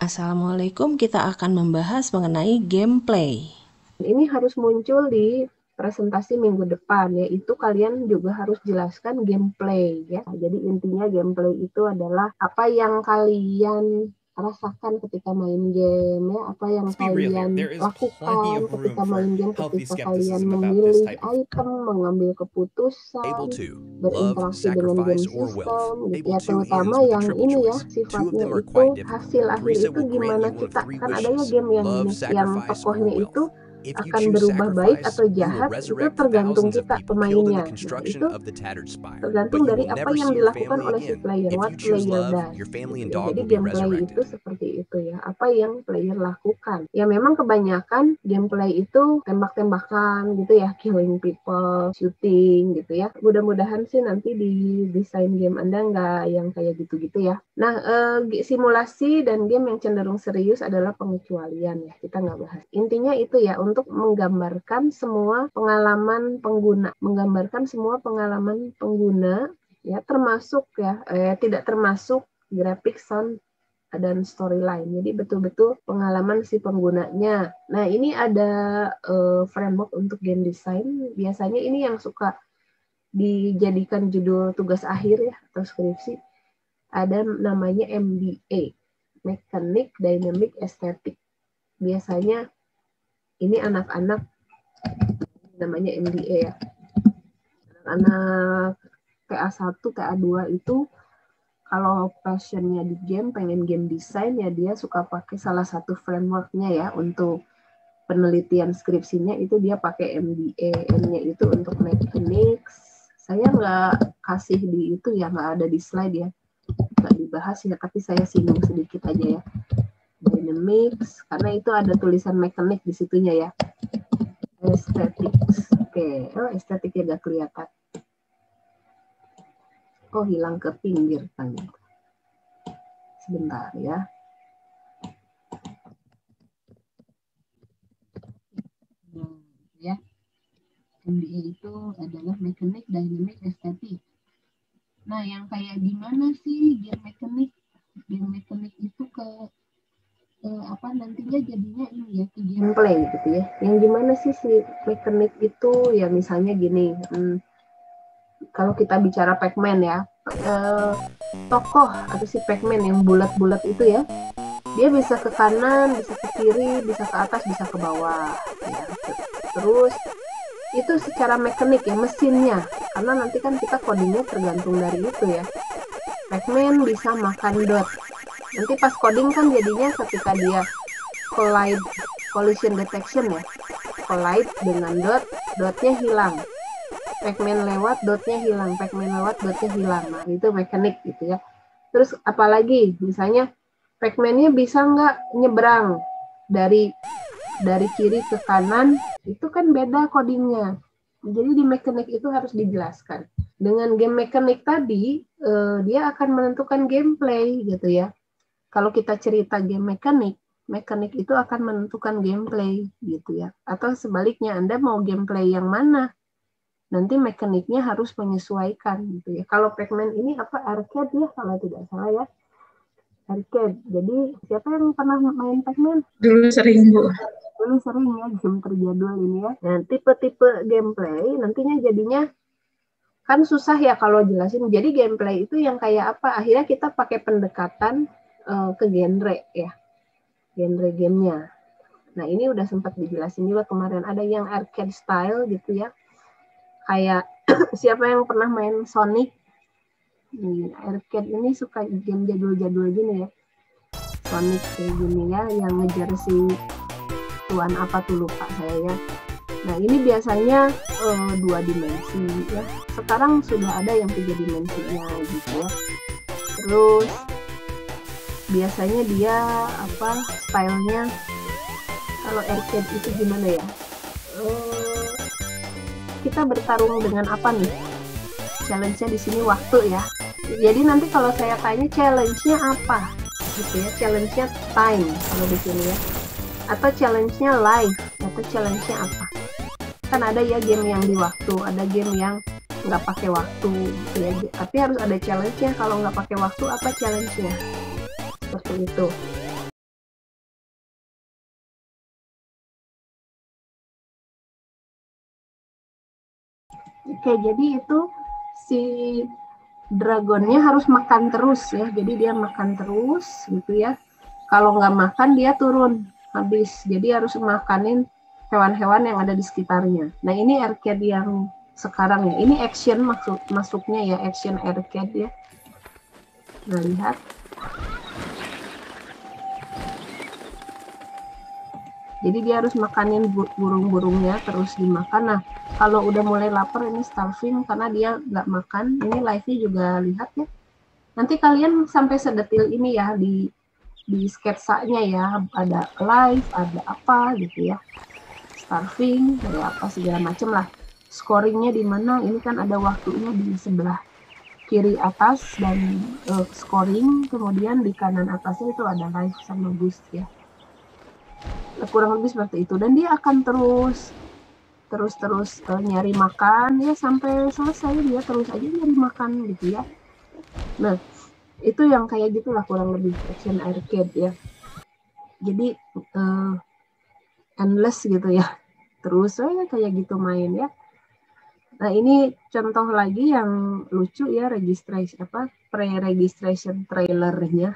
Assalamualaikum, kita akan membahas mengenai gameplay. Ini harus muncul di presentasi minggu depan, yaitu kalian juga harus jelaskan gameplay ya. Jadi intinya gameplay itu adalah apa yang kalian rasakan ketika main game ya, apa yang kalian lakukan ketika main game, ketika kalian memilih item, mengambil keputusan, berinteraksi dengan game system gitu ya, terutama yang ini ya, sifatnya itu hasil akhir itu gimana kita, kan ada ya game yang tokohnya itu akan berubah baik atau jahat, itu tergantung kita pemainnya. Nah, itu tergantung dari apa yang dilakukan oleh si player, what player does. Gitu. Jadi gameplay itu seperti itu ya, apa yang player lakukan. Ya memang kebanyakan gameplay itu tembak-tembakan gitu ya, killing people, shooting gitu ya. Mudah-mudahan sih nanti di desain game Anda nggak yang kayak gitu-gitu ya. Nah, simulasi dan game yang cenderung serius adalah pengecualian ya, kita nggak bahas. Intinya itu ya, untuk menggambarkan semua pengalaman pengguna, ya, termasuk ya, tidak termasuk grafik, sound, dan storyline. Jadi betul-betul pengalaman si penggunanya. Nah, ini ada framework untuk game design. Biasanya ini yang suka dijadikan judul tugas akhir ya, atau skripsi. Ada namanya MDA, Mechanic Dynamic Aesthetic. Biasanya ini anak-anak namanya MDA ya. Anak TA1, TA2 itu kalau passionnya di game, pengen game design ya, dia suka pakai salah satu frameworknya ya untuk penelitian skripsinya, itu dia pakai MDA. M-nya itu untuk mechanics. Saya nggak kasih di itu ya, nggak ada di slide ya, nggak dibahas ya, tapi saya singgung sedikit aja ya. Dynamics, karena itu ada tulisan mekanik di situnya ya. Aesthetics, oke. Oh, estetiknya nggak kelihatan. Oh, hilang ke pinggir kan. Sebentar ya. Ya. MDA itu adalah Mechanic Dynamic Aesthetic. Nah, yang kayak gimana sih game mekanik? Game mekanik itu apa nantinya jadinya ini ya, ke gameplay gitu ya. Yang gimana sih si mekanik itu ya, misalnya gini, kalau kita bicara Pac-Man ya, tokoh atau si Pac-Man yang bulat-bulat itu ya, dia bisa ke kanan, bisa ke kiri, bisa ke atas, bisa ke bawah ya. Terus itu secara mekanik ya, mesinnya, karena nanti kan kita codingnya tergantung dari itu ya. Pac-Man bisa makan dot. Nanti pas coding kan jadinya ketika dia collide, collision detection ya, collide dengan dot, dotnya hilang. Pac-Man lewat, dotnya hilang. Pac-Man lewat, dotnya hilang. Nah, itu mekanik gitu ya. Terus apalagi, misalnya Pac-Man-nya bisa nggak nyebrang dari kiri ke kanan, itu kan beda codingnya. Jadi di mekanik itu harus dijelaskan. Dengan game mekanik tadi, dia akan menentukan gameplay gitu ya. Kalau kita cerita game mekanik itu akan menentukan gameplay gitu ya. Atau sebaliknya, Anda mau gameplay yang mana? Nanti mekaniknya harus menyesuaikan gitu ya. Kalau Pac-Man ini apa, arcade ya kalau tidak salah ya. Arcade. Jadi siapa yang pernah main Pac-Man? Dulu sering, Bu. Dulu sering ya, game terjadul ini ya. Nah, tipe-tipe gameplay nantinya jadinya kan susah ya kalau jelasin. Jadi gameplay itu yang kayak apa? Akhirnya kita pakai pendekatan ke genre ya, genre gamenya. Nah, ini udah sempat dijelasin juga kemarin, ada yang arcade style gitu ya, kayak siapa yang pernah main Sonic? Arcade ini suka game jadul-jadul gini ya, Sonic kayak gini ya, yang ngejar si tuan apa tuh, lupa saya ya. Nah, ini biasanya 2 dimensi ya, sekarang sudah ada yang 3 dimensinya gitu ya. Terus biasanya dia apa, stylenya kalau arcade itu gimana ya, kita bertarung dengan apa nih, challenge-nya di sini waktu ya. Jadi nanti kalau saya tanya challenge-nya apa gitu ya, challenge-nya time kalau di sini ya, atau challenge-nya life, atau challenge-nya apa. Kan ada ya game yang di waktu, ada game yang nggak pakai waktu gitu ya, tapi harus ada challenge-nya. Kalau nggak pakai waktu, apa challenge-nya, seperti itu. Oke, jadi itu si dragonnya harus makan terus ya. Jadi dia makan terus gitu ya. Kalau nggak makan dia turun habis. Jadi harus makanin hewan-hewan yang ada di sekitarnya. Nah ini arcade yang sekarang ya. Ini action masuknya ya, action arcade ya. Nah lihat. Jadi dia harus makanin burung-burungnya terus dimakan. Nah kalau udah mulai lapar ini starving karena dia nggak makan. Ini live-nya juga lihat ya. Nanti kalian sampai sedetil ini ya di sketsanya ya, ada live, ada apa gitu ya, starving, ada apa segala macam lah. Scoringnya di mana? Ini kan ada waktunya di sebelah kiri atas dan scoring, kemudian di kanan atasnya itu ada live sama boost ya. Nah, kurang lebih seperti itu dan dia akan terus nyari makan ya sampai selesai dia terus aja nyari makan gitu ya. Nah itu yang kayak gitulah kurang lebih action arcade ya. Jadi endless gitu ya. Terus kayak gitu main ya. Nah, ini contoh lagi yang lucu ya pre-registration trailernya.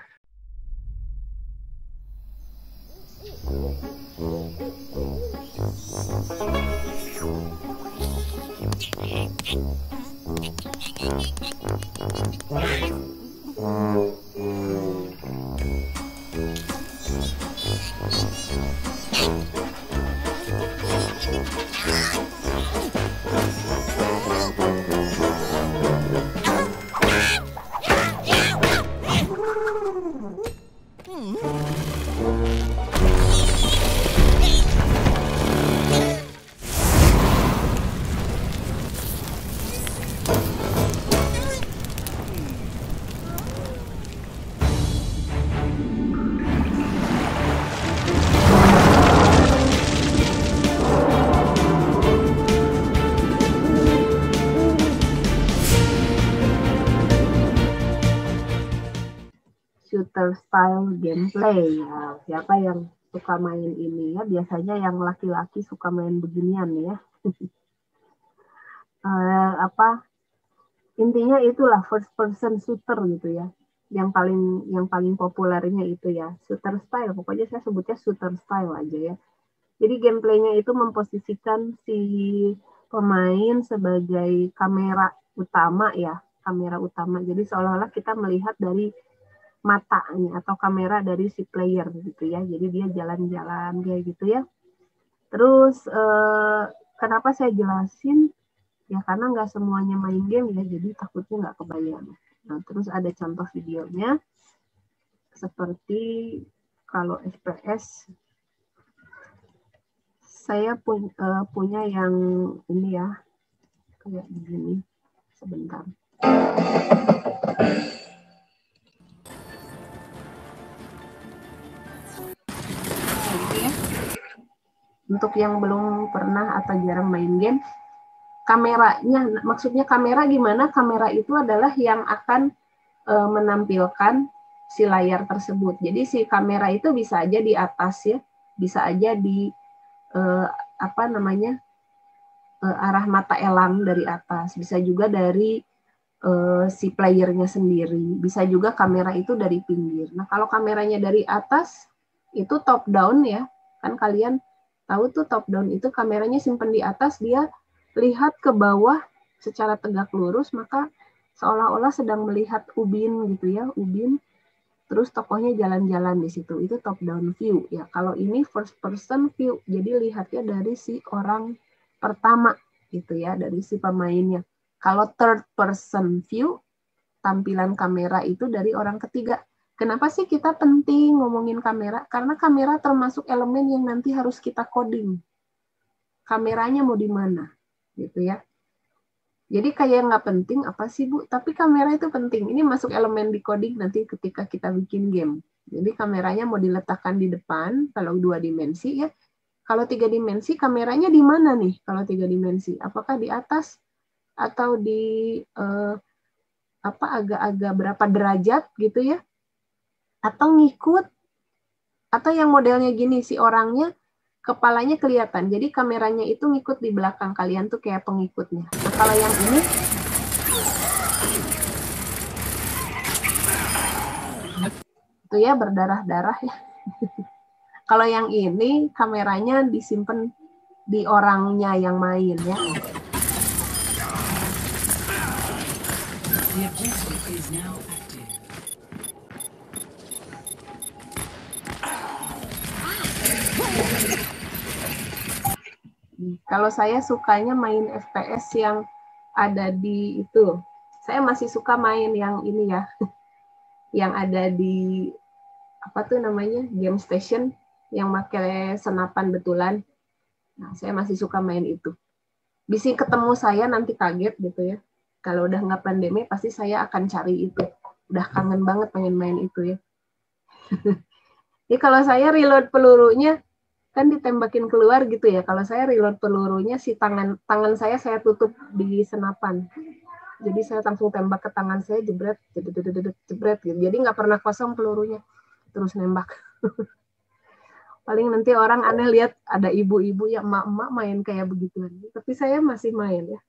Shooter style gameplay ya. Siapa yang suka main ini ya? Biasanya yang laki-laki suka main beginian ya. Intinya itulah first person shooter gitu ya. Yang paling populernya itu ya, shooter style. Pokoknya saya sebutnya shooter style aja ya. Jadi gameplaynya itu memposisikan si pemain sebagai kamera utama ya, kamera utama. Jadi seolah-olah kita melihat dari matanya atau kamera dari si player gitu ya. Jadi dia jalan-jalan kayak gitu ya. Terus kenapa saya jelasin? Ya karena nggak semuanya main game ya, jadi takutnya nggak kebayang. Nah, terus ada contoh videonya, seperti kalau FPS, saya punya yang ini ya, kayak begini, sebentar. Untuk yang belum pernah atau jarang main game, kameranya, maksudnya kamera gimana? Kamera itu adalah yang akan menampilkan si layar tersebut. Jadi si kamera itu bisa aja di atas ya, bisa aja di arah mata elang dari atas, bisa juga dari si playernya sendiri, bisa juga kamera itu dari pinggir. Nah kalau kameranya dari atas itu top down ya, kan kalian tahu tuh top down itu kameranya simpen di atas, dia lihat ke bawah secara tegak lurus, maka seolah-olah sedang melihat ubin gitu ya, ubin. Terus tokohnya jalan-jalan di situ, itu top down view ya. Kalau ini first person view, jadi lihatnya dari si orang pertama gitu ya, dari si pemainnya. Kalau third person view, tampilan kamera itu dari orang ketiga. Kenapa sih kita penting ngomongin kamera? Karena kamera termasuk elemen yang nanti harus kita coding. Kameranya mau di mana, gitu ya. Jadi kayak nggak penting apa sih Bu? Tapi kamera itu penting. Ini masuk elemen di coding nanti ketika kita bikin game. Jadi kameranya mau diletakkan di depan kalau 2 dimensi ya. Kalau 3 dimensi kameranya di mana nih? Kalau 3 dimensi, apakah di atas atau di agak-agak berapa derajat gitu ya? Atau ngikut? Atau yang modelnya gini, si orangnya kepalanya kelihatan. Jadi kameranya itu ngikut di belakang kalian tuh kayak pengikutnya. Nah, Kalau yang ini itu ya berdarah-darah ya. Kalau yang ini kameranya disimpan di orangnya yang main ya. Kalau saya sukanya main FPS yang ada di itu. Saya masih suka main yang ini ya. Yang ada di apa tuh namanya? Game Station yang pakai senapan betulan. Nah, saya masih suka main itu. Bisa ketemu saya nanti kaget gitu ya. Kalau udah nggak pandemi pasti saya akan cari itu. Udah kangen banget pengen main itu ya. Jadi kalau saya reload pelurunya kan ditembakin keluar gitu ya. Kalau saya reload pelurunya si tangan saya tutup di senapan. Jadi saya langsung tembak ke tangan saya jebret jebret gitu. Jadi nggak pernah kosong pelurunya. Terus nembak. Paling nanti orang aneh lihat ada ibu-ibu ya emak-emak main kayak begituan. Tapi saya masih main ya.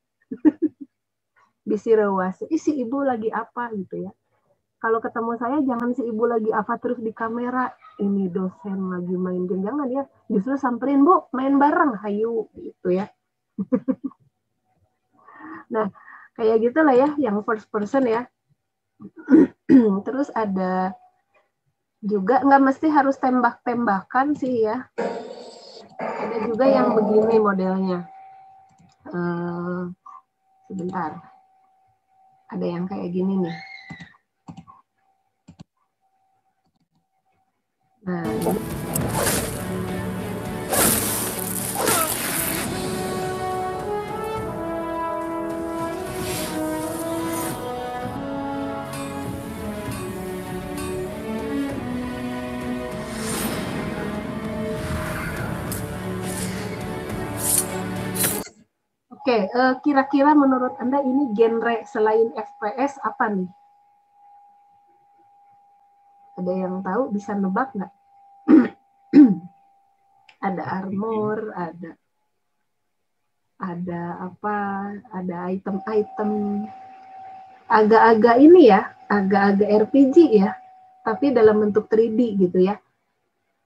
Bisi rewas. Si ibu lagi apa gitu ya. Kalau ketemu saya jangan si ibu lagi apa terus di kamera. Ini dosen lagi main game. Jangan ya. Justru samperin, Bu, main bareng. Hayu gitu ya. Nah, kayak gitulah ya yang first person ya. Terus ada juga nggak mesti harus tembak-tembakan sih ya. Ada juga yang begini modelnya. Sebentar. Ada yang kayak gini nih. Nah, oke, kira-kira menurut Anda ini genre selain FPS apa nih? Ada yang tahu bisa nebak nggak? Ada armor, ada apa? Ada item-item agak-agak ini ya, agak-agak RPG ya, tapi dalam bentuk 3D gitu ya.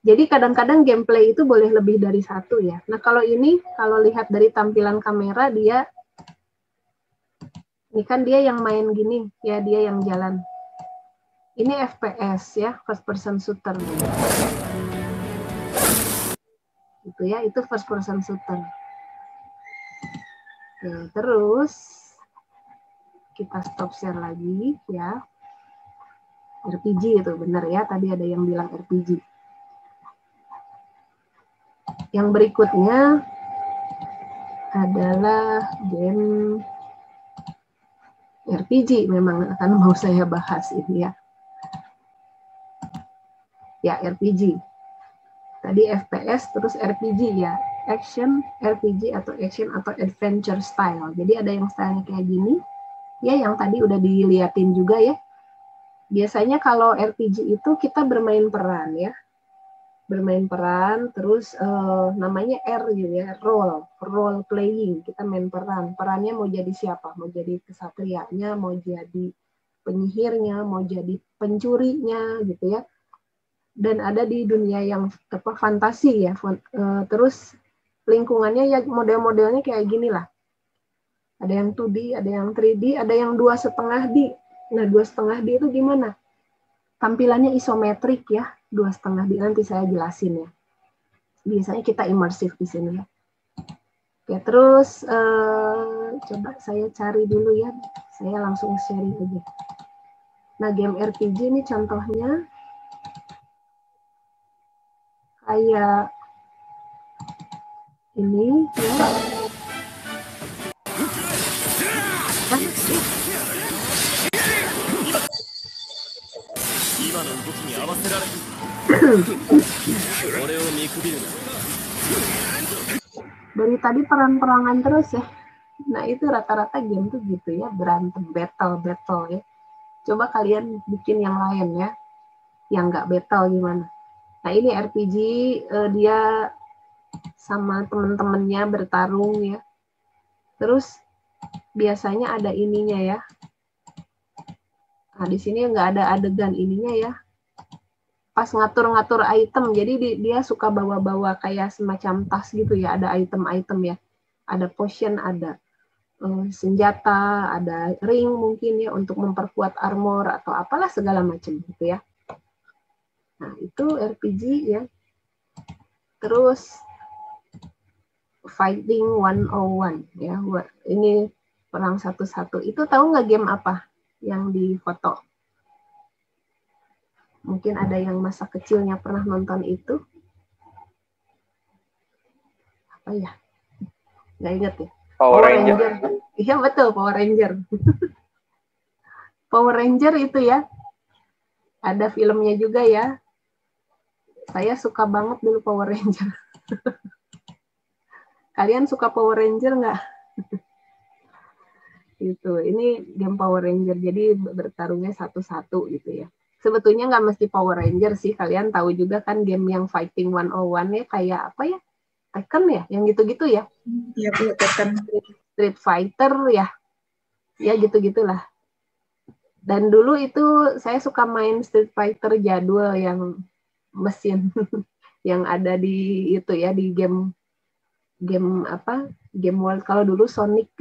Jadi kadang-kadang gameplay itu boleh lebih dari satu ya. Nah kalau ini, kalau lihat dari tampilan kamera dia, ini kan dia yang main gini, ya dia yang jalan. Ini FPS ya, first person shooter. Itu ya, itu first person shooter. Oke, terus kita stop share lagi ya. RPG itu benar ya, tadi ada yang bilang RPG. Yang berikutnya adalah game RPG, memang akan mau saya bahas ini ya. Ya, RPG. Tadi FPS terus RPG ya. Action, RPG atau action atau adventure style. Jadi ada yang stylenya kayak gini. Ya, yang tadi udah diliatin juga ya. Biasanya kalau RPG itu kita bermain peran ya. Bermain peran, terus namanya R gitu ya, role playing. Kita main peran. Perannya mau jadi siapa? Mau jadi kesatrianya, mau jadi penyihirnya, mau jadi pencurinya gitu ya. Dan ada di dunia yang fantasi ya. Terus lingkungannya ya model-modelnya kayak gini lah. Ada yang 2D, ada yang 3D, ada yang 2,5D. Nah, 2,5D itu gimana? Tampilannya isometrik ya, 2,5D. Nanti saya jelasin ya. Biasanya kita imersif di sini ya. Oke, terus coba saya cari dulu ya. Saya langsung sharing aja. Nah, game RPG ini contohnya kayak ini ya. Dari tadi perang-perangan terus ya. Nah itu rata-rata game tuh gitu ya, berantem, battle ya. Coba kalian bikin yang lain ya, yang nggak battle gimana. Nah ini RPG, dia sama temen-temennya bertarung ya. Terus biasanya ada ininya ya. Nah, di sini nggak ada adegan ininya ya. Pas ngatur-ngatur item, jadi dia suka bawa-bawa kayak semacam tas gitu ya, ada item-item ya. Ada potion, ada senjata, ada ring mungkin ya untuk memperkuat armor atau apalah segala macam gitu ya. Nah, itu RPG ya. Terus Fighting 101 ya. Ini perang satu-satu. Itu tahu nggak game apa yang di foto? Mungkin ada yang masa kecilnya pernah nonton itu. Apa ya? Nggak ingat ya? Power Ranger. Iya betul, Power Ranger. Power Ranger itu ya. Ada filmnya juga ya. Saya suka banget dulu Power Ranger. Kalian suka Power Ranger nggak? Gitu. Ini game Power Ranger, jadi bertarungnya satu-satu gitu ya. Sebetulnya nggak mesti Power Ranger sih, kalian tahu juga kan game yang Fighting 101 ya, kayak apa ya? Tekken ya, yang gitu-gitu ya. Iya, Bu, Tekken. Street Fighter ya. Ya gitu-gitulah. Dan dulu itu saya suka main Street Fighter jadul yang mesin yang ada di itu ya, di game apa? Game World. Kalau dulu Sonic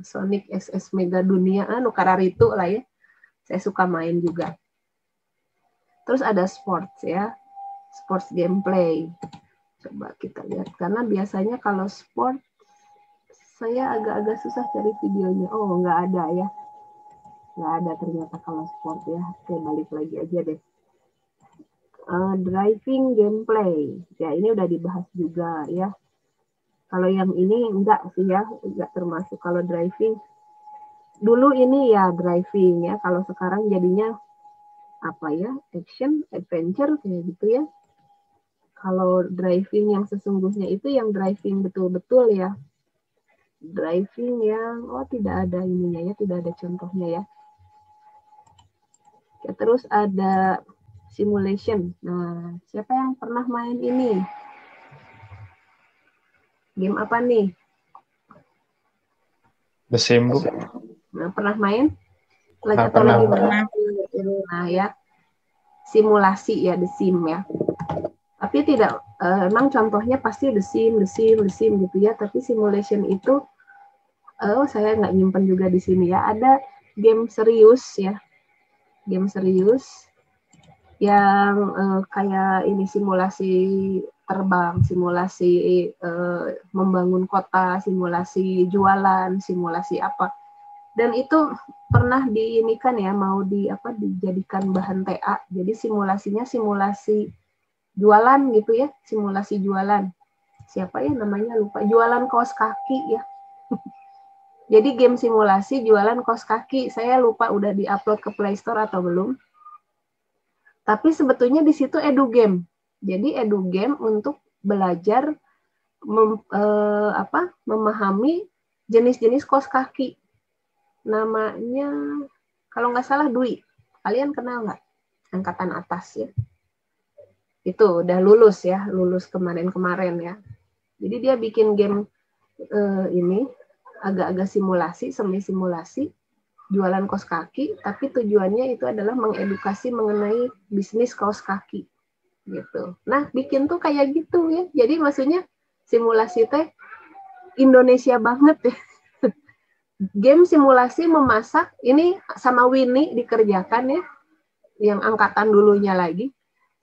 Sonic SS Mega Dunia anu kararitu lah ya. Saya suka main juga. Terus ada sports ya. Sports gameplay. Coba kita lihat karena biasanya kalau sport saya agak-agak susah cari videonya. Oh, nggak ada ya. Nggak ada ternyata kalau sport ya. Oke, balik lagi aja deh. Driving gameplay. Ya, ini udah dibahas juga ya. Kalau yang ini enggak sih ya, enggak termasuk kalau driving. Dulu ini ya driving ya, kalau sekarang jadinya apa ya, action, adventure kayak gitu ya. Kalau driving yang sesungguhnya itu yang driving betul-betul ya. Driving yang, tidak ada ininya ya, tidak ada contohnya ya. Ya, terus ada simulation. Nah, siapa yang pernah main ini? Game apa nih? The Sim, Bu. Nah, pernah main? Pernah. Lagi nah ya, simulasi ya, The Sim ya. Tapi tidak, emang contohnya pasti The Sim gitu ya. Tapi simulation itu, saya nggak nyimpen juga di sini ya. Ada game serius ya, game serius yang kayak ini simulasi terbang, simulasi membangun kota, simulasi jualan, simulasi apa. Dan itu pernah diinikan ya, mau dijadikan bahan TA. Jadi simulasinya simulasi jualan gitu ya, simulasi jualan. Siapa ya namanya lupa, jualan kaos kaki ya. Jadi game simulasi jualan kaos kaki, saya lupa udah diupload ke Play Store atau belum. Tapi sebetulnya di situ edu game. Jadi edu game untuk belajar memahami jenis-jenis kaos kaki. Namanya kalau nggak salah Dwi. Kalian kenal nggak? Angkatan atas ya. Itu udah lulus ya, lulus kemarin-kemarin ya. Jadi dia bikin game ini agak-agak simulasi, semi simulasi, jualan kaos kaki, tapi tujuannya itu adalah mengedukasi mengenai bisnis kaos kaki gitu. Nah, bikin tuh kayak gitu ya. Jadi maksudnya simulasi teh Indonesia banget ya. Game simulasi memasak ini sama Winnie dikerjakan ya, yang angkatan dulunya lagi.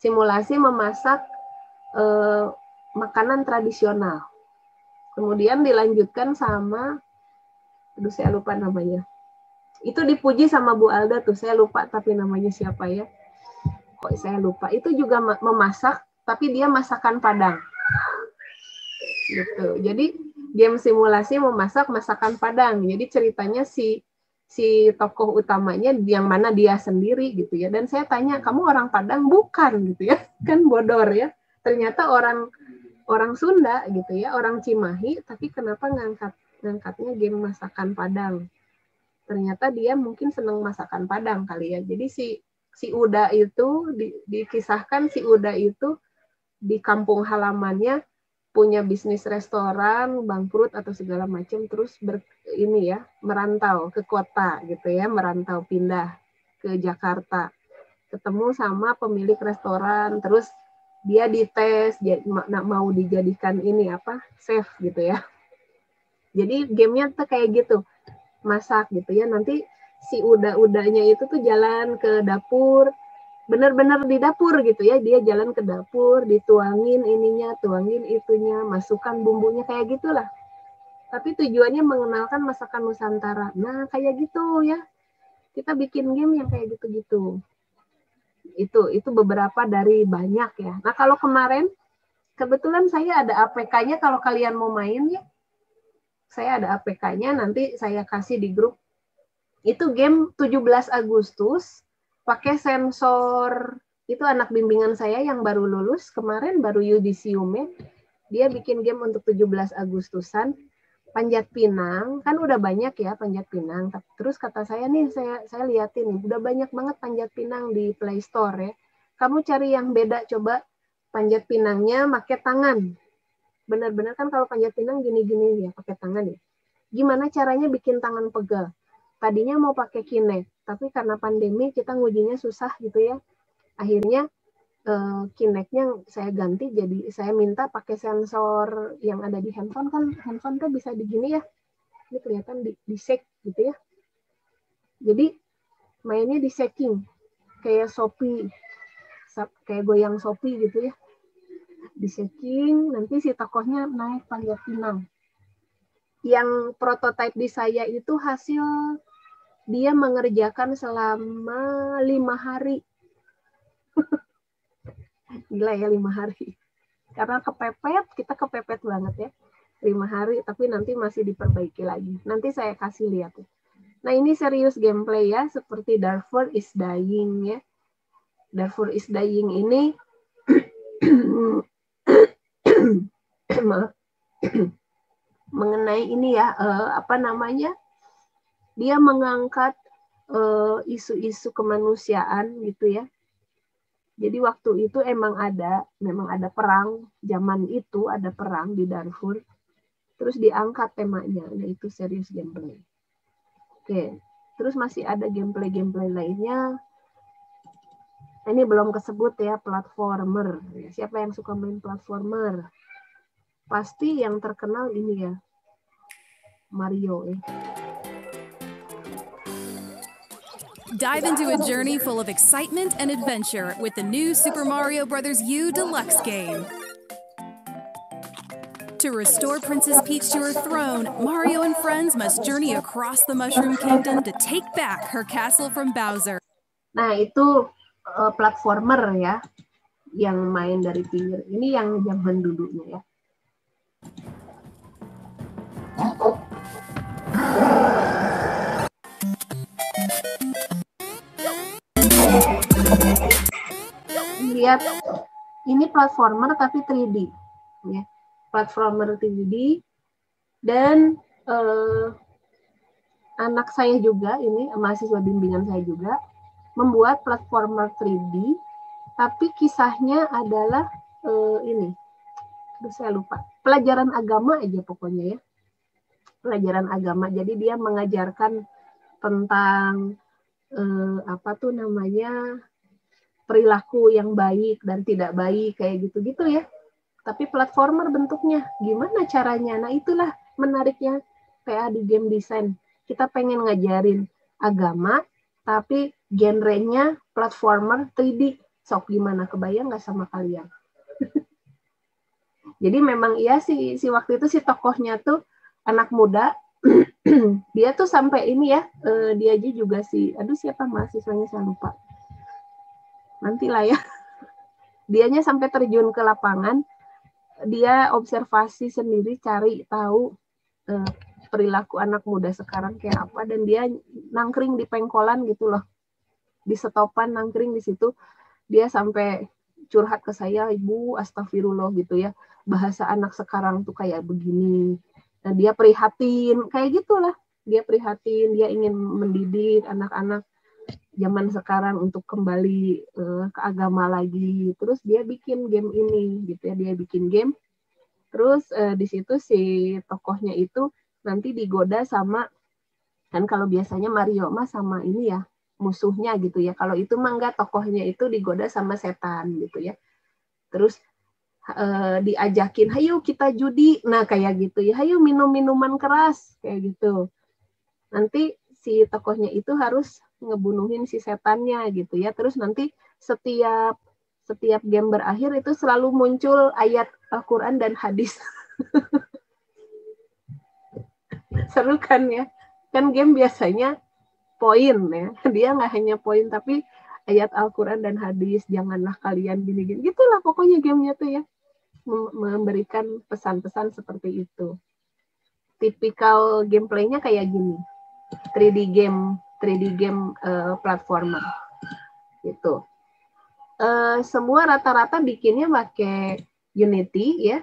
Simulasi memasak makanan tradisional. Kemudian dilanjutkan sama, aduh saya lupa namanya. Itu dipuji sama Bu Alda tuh, saya lupa tapi namanya siapa ya. Kok saya lupa. Itu juga memasak, tapi dia masakan Padang. Gitu. Jadi game simulasi memasak masakan Padang. Jadi ceritanya si tokoh utamanya yang mana dia sendiri gitu ya. Dan saya tanya, kamu orang Padang? Bukan gitu ya. Kan bodor ya. Ternyata orang Sunda gitu ya, orang Cimahi, tapi kenapa ngangkatnya game masakan Padang? Ternyata dia mungkin senang masakan Padang kali ya. Jadi si Uda itu dikisahkan si Uda itu di kampung halamannya punya bisnis restoran, bangkrut atau segala macam, terus merantau ke kota gitu ya, merantau pindah ke Jakarta, ketemu sama pemilik restoran, terus dia dites mau dijadikan chef gitu ya. Jadi gamenya tuh kayak gitu, masak gitu ya. Nanti si uda-udanya itu tuh jalan ke dapur, benar-benar di dapur gitu ya, dia jalan ke dapur, dituangin ininya, tuangin itunya, masukkan bumbunya kayak gitulah. Tapi tujuannya mengenalkan masakan Nusantara. Nah kayak gitu ya, kita bikin game yang kayak gitu-gitu. Itu beberapa dari banyak ya. Nah kalau kemarin kebetulan saya ada APK-nya, kalau kalian mau main ya, saya ada APK-nya, nanti saya kasih di grup. Itu game 17 Agustus, pakai sensor, itu anak bimbingan saya yang baru lulus, kemarin baru yudisiumnya, dia bikin game untuk 17 Agustusan, Panjat Pinang, kan udah banyak ya Panjat Pinang, terus kata saya nih, saya liatin, udah banyak banget Panjat Pinang di Play Store ya, kamu cari yang beda, coba Panjat Pinangnya pakai tangan, benar-benar kan kalau Panjat Pinang gini-gini ya, pakai tangan ya, gimana caranya bikin tangan pegal. Tadinya mau pakai Kinect, tapi karena pandemi kita ngujinya susah gitu ya. Akhirnya Kinect-nya saya ganti, jadi saya minta pakai sensor yang ada di handphone, kan handphone kan bisa digini ya. Ini kelihatan di shake gitu ya. Jadi mainnya di shaking, kayak Shopee, kayak goyang Shopee gitu ya. Di shaking, nanti si tokohnya naik Panjat Pinang. Yang prototipe di saya itu hasil dia mengerjakan selama 5 hari. Gila ya 5 hari. Karena kita kepepet banget ya. 5 hari, tapi nanti masih diperbaiki lagi. Nanti saya kasih lihat. Nah ini serius gameplay ya, seperti Darfur is Dying ya. Darfur is Dying ini mengenai ini ya, dia mengangkat isu-isu kemanusiaan gitu ya. Jadi waktu itu memang ada perang, zaman itu ada perang di Darfur, terus diangkat temanya, yaitu serius gameplay. Oke, terus masih ada gameplay lainnya. Ini belum kesebut ya, platformer. Siapa yang suka main platformer? Pasti yang terkenal ini ya, Mario ya. Dive into a journey full of excitement and adventure with the new Super Mario Bros. U Deluxe game. To restore Princess Peach to her throne, Mario and friends must journey across the Mushroom Kingdom to take back her castle from Bowser. Nah, itu platformer ya, yang main dari pinggir. Ini yang zaman dulunya ya. Lihat, ini platformer tapi 3D ya. Platformer 3D, dan anak saya juga, ini mahasiswa bimbingan saya juga membuat platformer 3D, tapi kisahnya adalah ini, saya lupa, pelajaran agama aja pokoknya ya, pelajaran agama. Jadi dia mengajarkan tentang perilaku yang baik dan tidak baik kayak gitu-gitu ya. Tapi platformer bentuknya, gimana caranya? Nah itulah menariknya PA di game design. Kita pengen ngajarin agama, tapi genrenya platformer 3D. Sok gimana, kebayang nggak sama kalian? Jadi memang iya sih, si waktu itu si tokohnya tuh anak muda, dia tuh sampai ini ya, dia aja juga siapa mahasiswanya saya lupa. Nantilah ya. Dianya sampai terjun ke lapangan, dia observasi sendiri, cari tahu perilaku anak muda sekarang kayak apa, dan dia nangkring di pengkolan gitu loh, di stopan nangkring di situ. Dia sampai curhat ke saya, Ibu, astagfirullah gitu ya, bahasa anak sekarang tuh kayak begini. Nah dia prihatin, kayak gitulah, dia prihatin, dia ingin mendidik anak-anak zaman sekarang untuk kembali ke agama lagi. Terus dia bikin game ini gitu ya, dia bikin game Terus di situ si tokohnya itu nanti digoda sama, kan kalau biasanya Mario mah sama ini ya, musuhnya gitu ya. Kalau itu mah enggak, tokohnya itu digoda sama setan gitu ya. Terus diajakin, hayo kita judi, nah kayak gitu ya, hayo minum minuman keras kayak gitu. Nanti si tokohnya itu harus ngebunuhin si setannya gitu ya. Terus nanti setiap game berakhir itu selalu muncul ayat Al-Quran dan hadis. Seru kan ya? Kan game biasanya poin ya. Dia nggak hanya poin tapi ayat Al-Quran dan hadis, janganlah kalian gini-gini. Gitulah pokoknya gamenya tuh ya. Memberikan pesan-pesan seperti itu. Tipikal gameplaynya kayak gini. 3D game platformer. Gitu. Semua rata-rata bikinnya pakai Unity ya.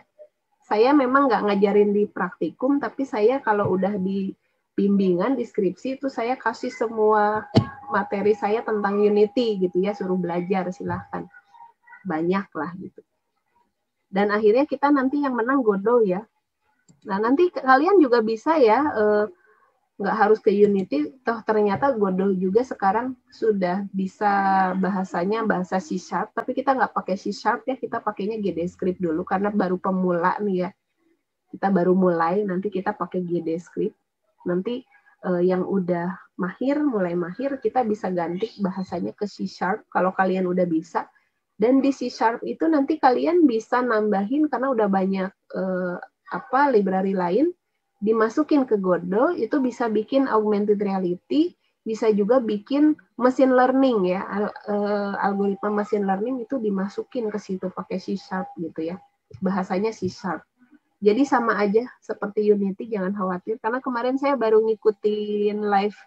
Saya memang nggak ngajarin di praktikum, tapi saya kalau udah di bimbingan, deskripsi itu saya kasih semua materi saya tentang Unity gitu ya, suruh belajar silahkan. Banyak lah gitu. Dan akhirnya kita nanti yang menang Godot ya. Nah nanti kalian juga bisa ya, nggak harus ke Unity, toh ternyata Godot juga sekarang sudah bisa bahasanya bahasa C#, tapi kita nggak pakai C# ya, kita pakainya GDScript dulu karena baru pemula nih ya. Kita baru mulai, nanti kita pakai GDScript. Nanti yang udah mulai mahir, kita bisa ganti bahasanya ke C# kalau kalian udah bisa. Dan di C# itu nanti kalian bisa nambahin karena udah banyak library lain, dimasukin ke Godot, itu bisa bikin augmented reality, bisa juga bikin machine learning ya, algoritma machine learning itu dimasukin ke situ pakai C# gitu ya, bahasanya C#. Jadi sama aja seperti Unity, jangan khawatir, karena kemarin saya baru ngikutin live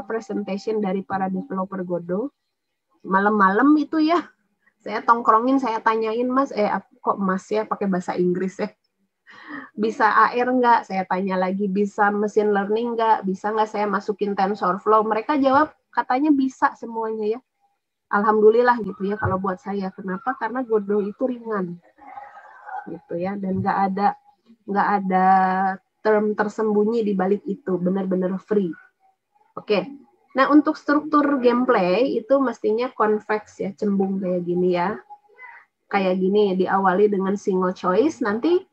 presentation dari para developer Godot, malam-malam itu ya, saya tongkrongin, saya tanyain, Mas, kok Mas ya pakai bahasa Inggris ya, bisa AR nggak? Saya tanya lagi, bisa machine learning nggak? Bisa nggak saya masukin TensorFlow? Mereka jawab, katanya bisa semuanya ya. Alhamdulillah gitu ya kalau buat saya. Kenapa? Karena Godot itu ringan, gitu ya, dan nggak ada term tersembunyi di balik itu, benar-benar free. Oke. Nah untuk struktur gameplay itu mestinya convex ya, cembung kayak gini ya. Kayak gini, diawali dengan single choice, nanti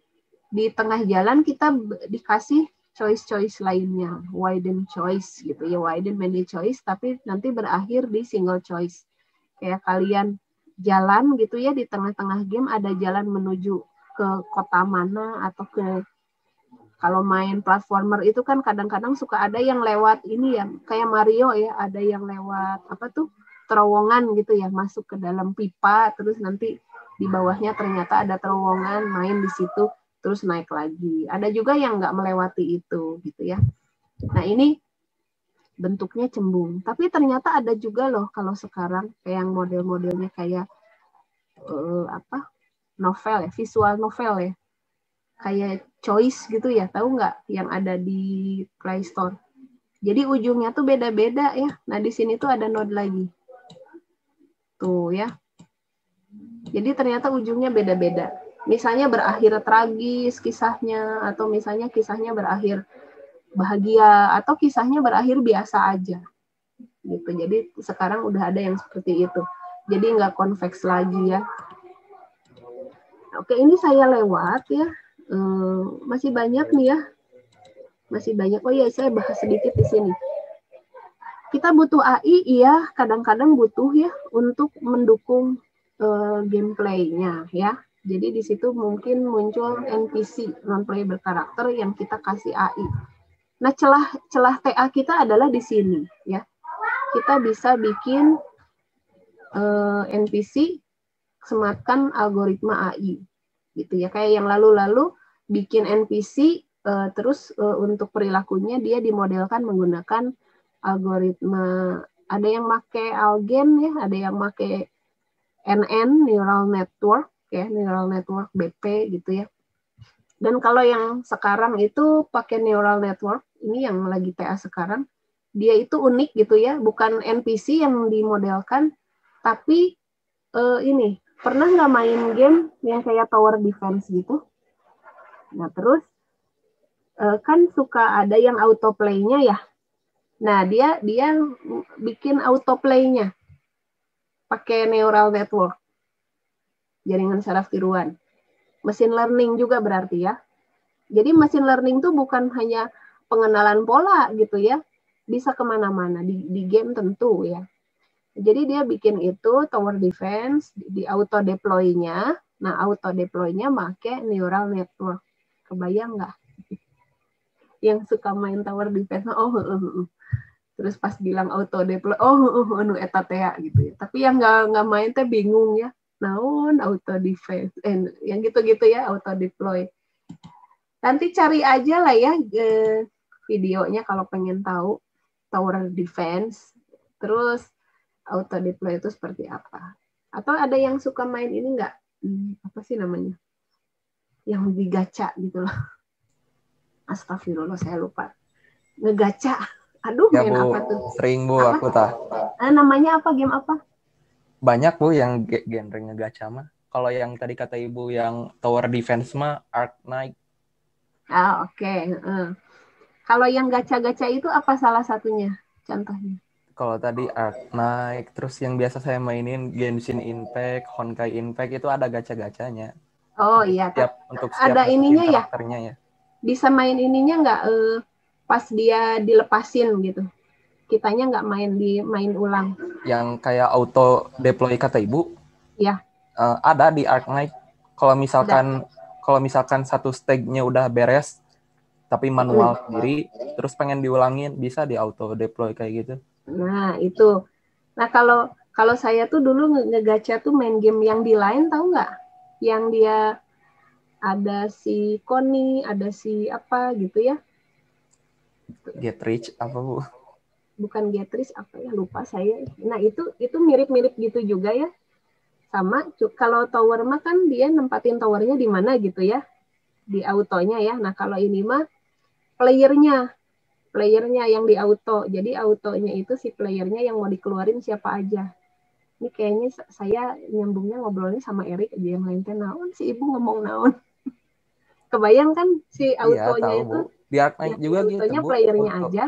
di tengah jalan kita dikasih choice lainnya, widen choice gitu ya, widen many choice, tapi nanti berakhir di single choice. Kayak kalian jalan gitu ya, di tengah-tengah game ada jalan menuju ke kota mana, atau kalau main platformer itu kan kadang-kadang suka ada yang lewat ini ya, kayak Mario ya, ada yang lewat terowongan gitu ya, masuk ke dalam pipa, terus nanti di bawahnya ternyata ada terowongan, main di situ, terus naik lagi. Ada juga yang nggak melewati itu gitu ya. Nah ini bentuknya cembung. Tapi ternyata ada juga loh kalau sekarang kayak yang model-modelnya kayak novel ya, visual novel ya. Kayak Choice gitu ya, tahu nggak yang ada di Play Store. Jadi ujungnya tuh beda-beda ya. Nah di sini tuh ada node lagi. Tuh ya. Jadi ternyata ujungnya beda-beda. Misalnya berakhir tragis kisahnya, atau misalnya kisahnya berakhir bahagia, atau kisahnya berakhir biasa aja. Gitu. Jadi sekarang udah ada yang seperti itu. Jadi nggak convex lagi ya. Oke, ini saya lewat ya. Masih banyak nih ya. Masih banyak. Oh iya, saya bahas sedikit di sini. Kita butuh AI, iya, kadang-kadang butuh ya untuk mendukung gameplay-nya ya. Jadi di situ mungkin muncul NPC, non-playable karakter, yang kita kasih AI. Nah, celah TA kita adalah di sini ya. Kita bisa bikin NPC sematkan algoritma AI gitu ya. Kayak yang lalu-lalu bikin NPC terus untuk perilakunya dia dimodelkan menggunakan algoritma. Ada yang pakai Algen ya, ada yang pakai NN, neural network ya, neural network BP gitu ya. Dan kalau yang sekarang itu pakai neural network, ini yang lagi TA sekarang, dia itu unik gitu ya, bukan NPC yang dimodelkan, tapi ini pernah nggak main game yang kayak tower defense gitu? Nah, terus kan suka ada yang autoplay-nya ya. Nah, dia bikin autoplay-nya pakai neural network, jaringan saraf tiruan. Machine learning juga berarti ya. Jadi machine learning itu bukan hanya pengenalan pola gitu ya, bisa kemana-mana di game tentu ya. Jadi dia bikin itu tower defense di auto deploy-nya. Nah, auto deploy-nya pakai neural network. Kebayang nggak? Yang suka main tower defense, terus pas bilang auto deploy, anu eta teh gitu ya. Tapi yang nggak main teh bingung ya. Naon auto defense, yang gitu-gitu ya, auto deploy. Nanti cari aja lah ya videonya kalau pengen tahu tower defense. Terus auto deploy itu seperti apa? Atau ada yang suka main ini nggak? Apa sih namanya? Yang digacha gitu loh. Astagfirullah, saya lupa. Ngegacha. Aduh, Ya main Bu, apa tuh? sering Bu Apa? aku tah. Namanya apa? Game apa? Banyak Bu yang genrenya gacha mah. Kalau yang tadi kata Ibu yang tower defense mah Ark Knight. Oke. Kalau yang gacha-gacha itu apa salah satunya? Contohnya? Kalau tadi Ark Knight, terus yang biasa saya mainin Genshin Impact, Honkai Impact itu ada gacha-gachanya. Oh iya, Untuk ada setiap ininya ya? karakternya ya. Bisa main ininya nggak pas dia dilepasin gitu? Kitanya nggak main ulang? Yang kayak auto deploy kata Ibu? Ya. Ada di Ark Knight. Kalau misalkan satu stage-nya udah beres, tapi manual sendiri, terus pengen diulangin, bisa di auto deploy kayak gitu. Nah, itu. Nah, kalau saya tuh dulu ngegacha tuh main game yang di line, tahu nggak? Yang dia ada si Connie, ada si apa gitu ya? Get Rich apa Bu? Bukan Get Rich, apa ya, lupa saya. Nah, itu mirip-mirip gitu juga ya. Sama, kalau tower mah kan dia nempatin towernya di mana gitu ya. Di autonya ya. Nah, kalau ini mah playernya yang di auto. Jadi autonya itu si playernya yang mau dikeluarin siapa aja. Ini kayaknya saya nyambungnya ngobrolnya sama Erik aja yang lain teh naon si ibu ngomong naon. Kebayang kan si autonya tahu, itu? Bu. Di Ark Knight juga gitu, autonya Bu. Playernya aja.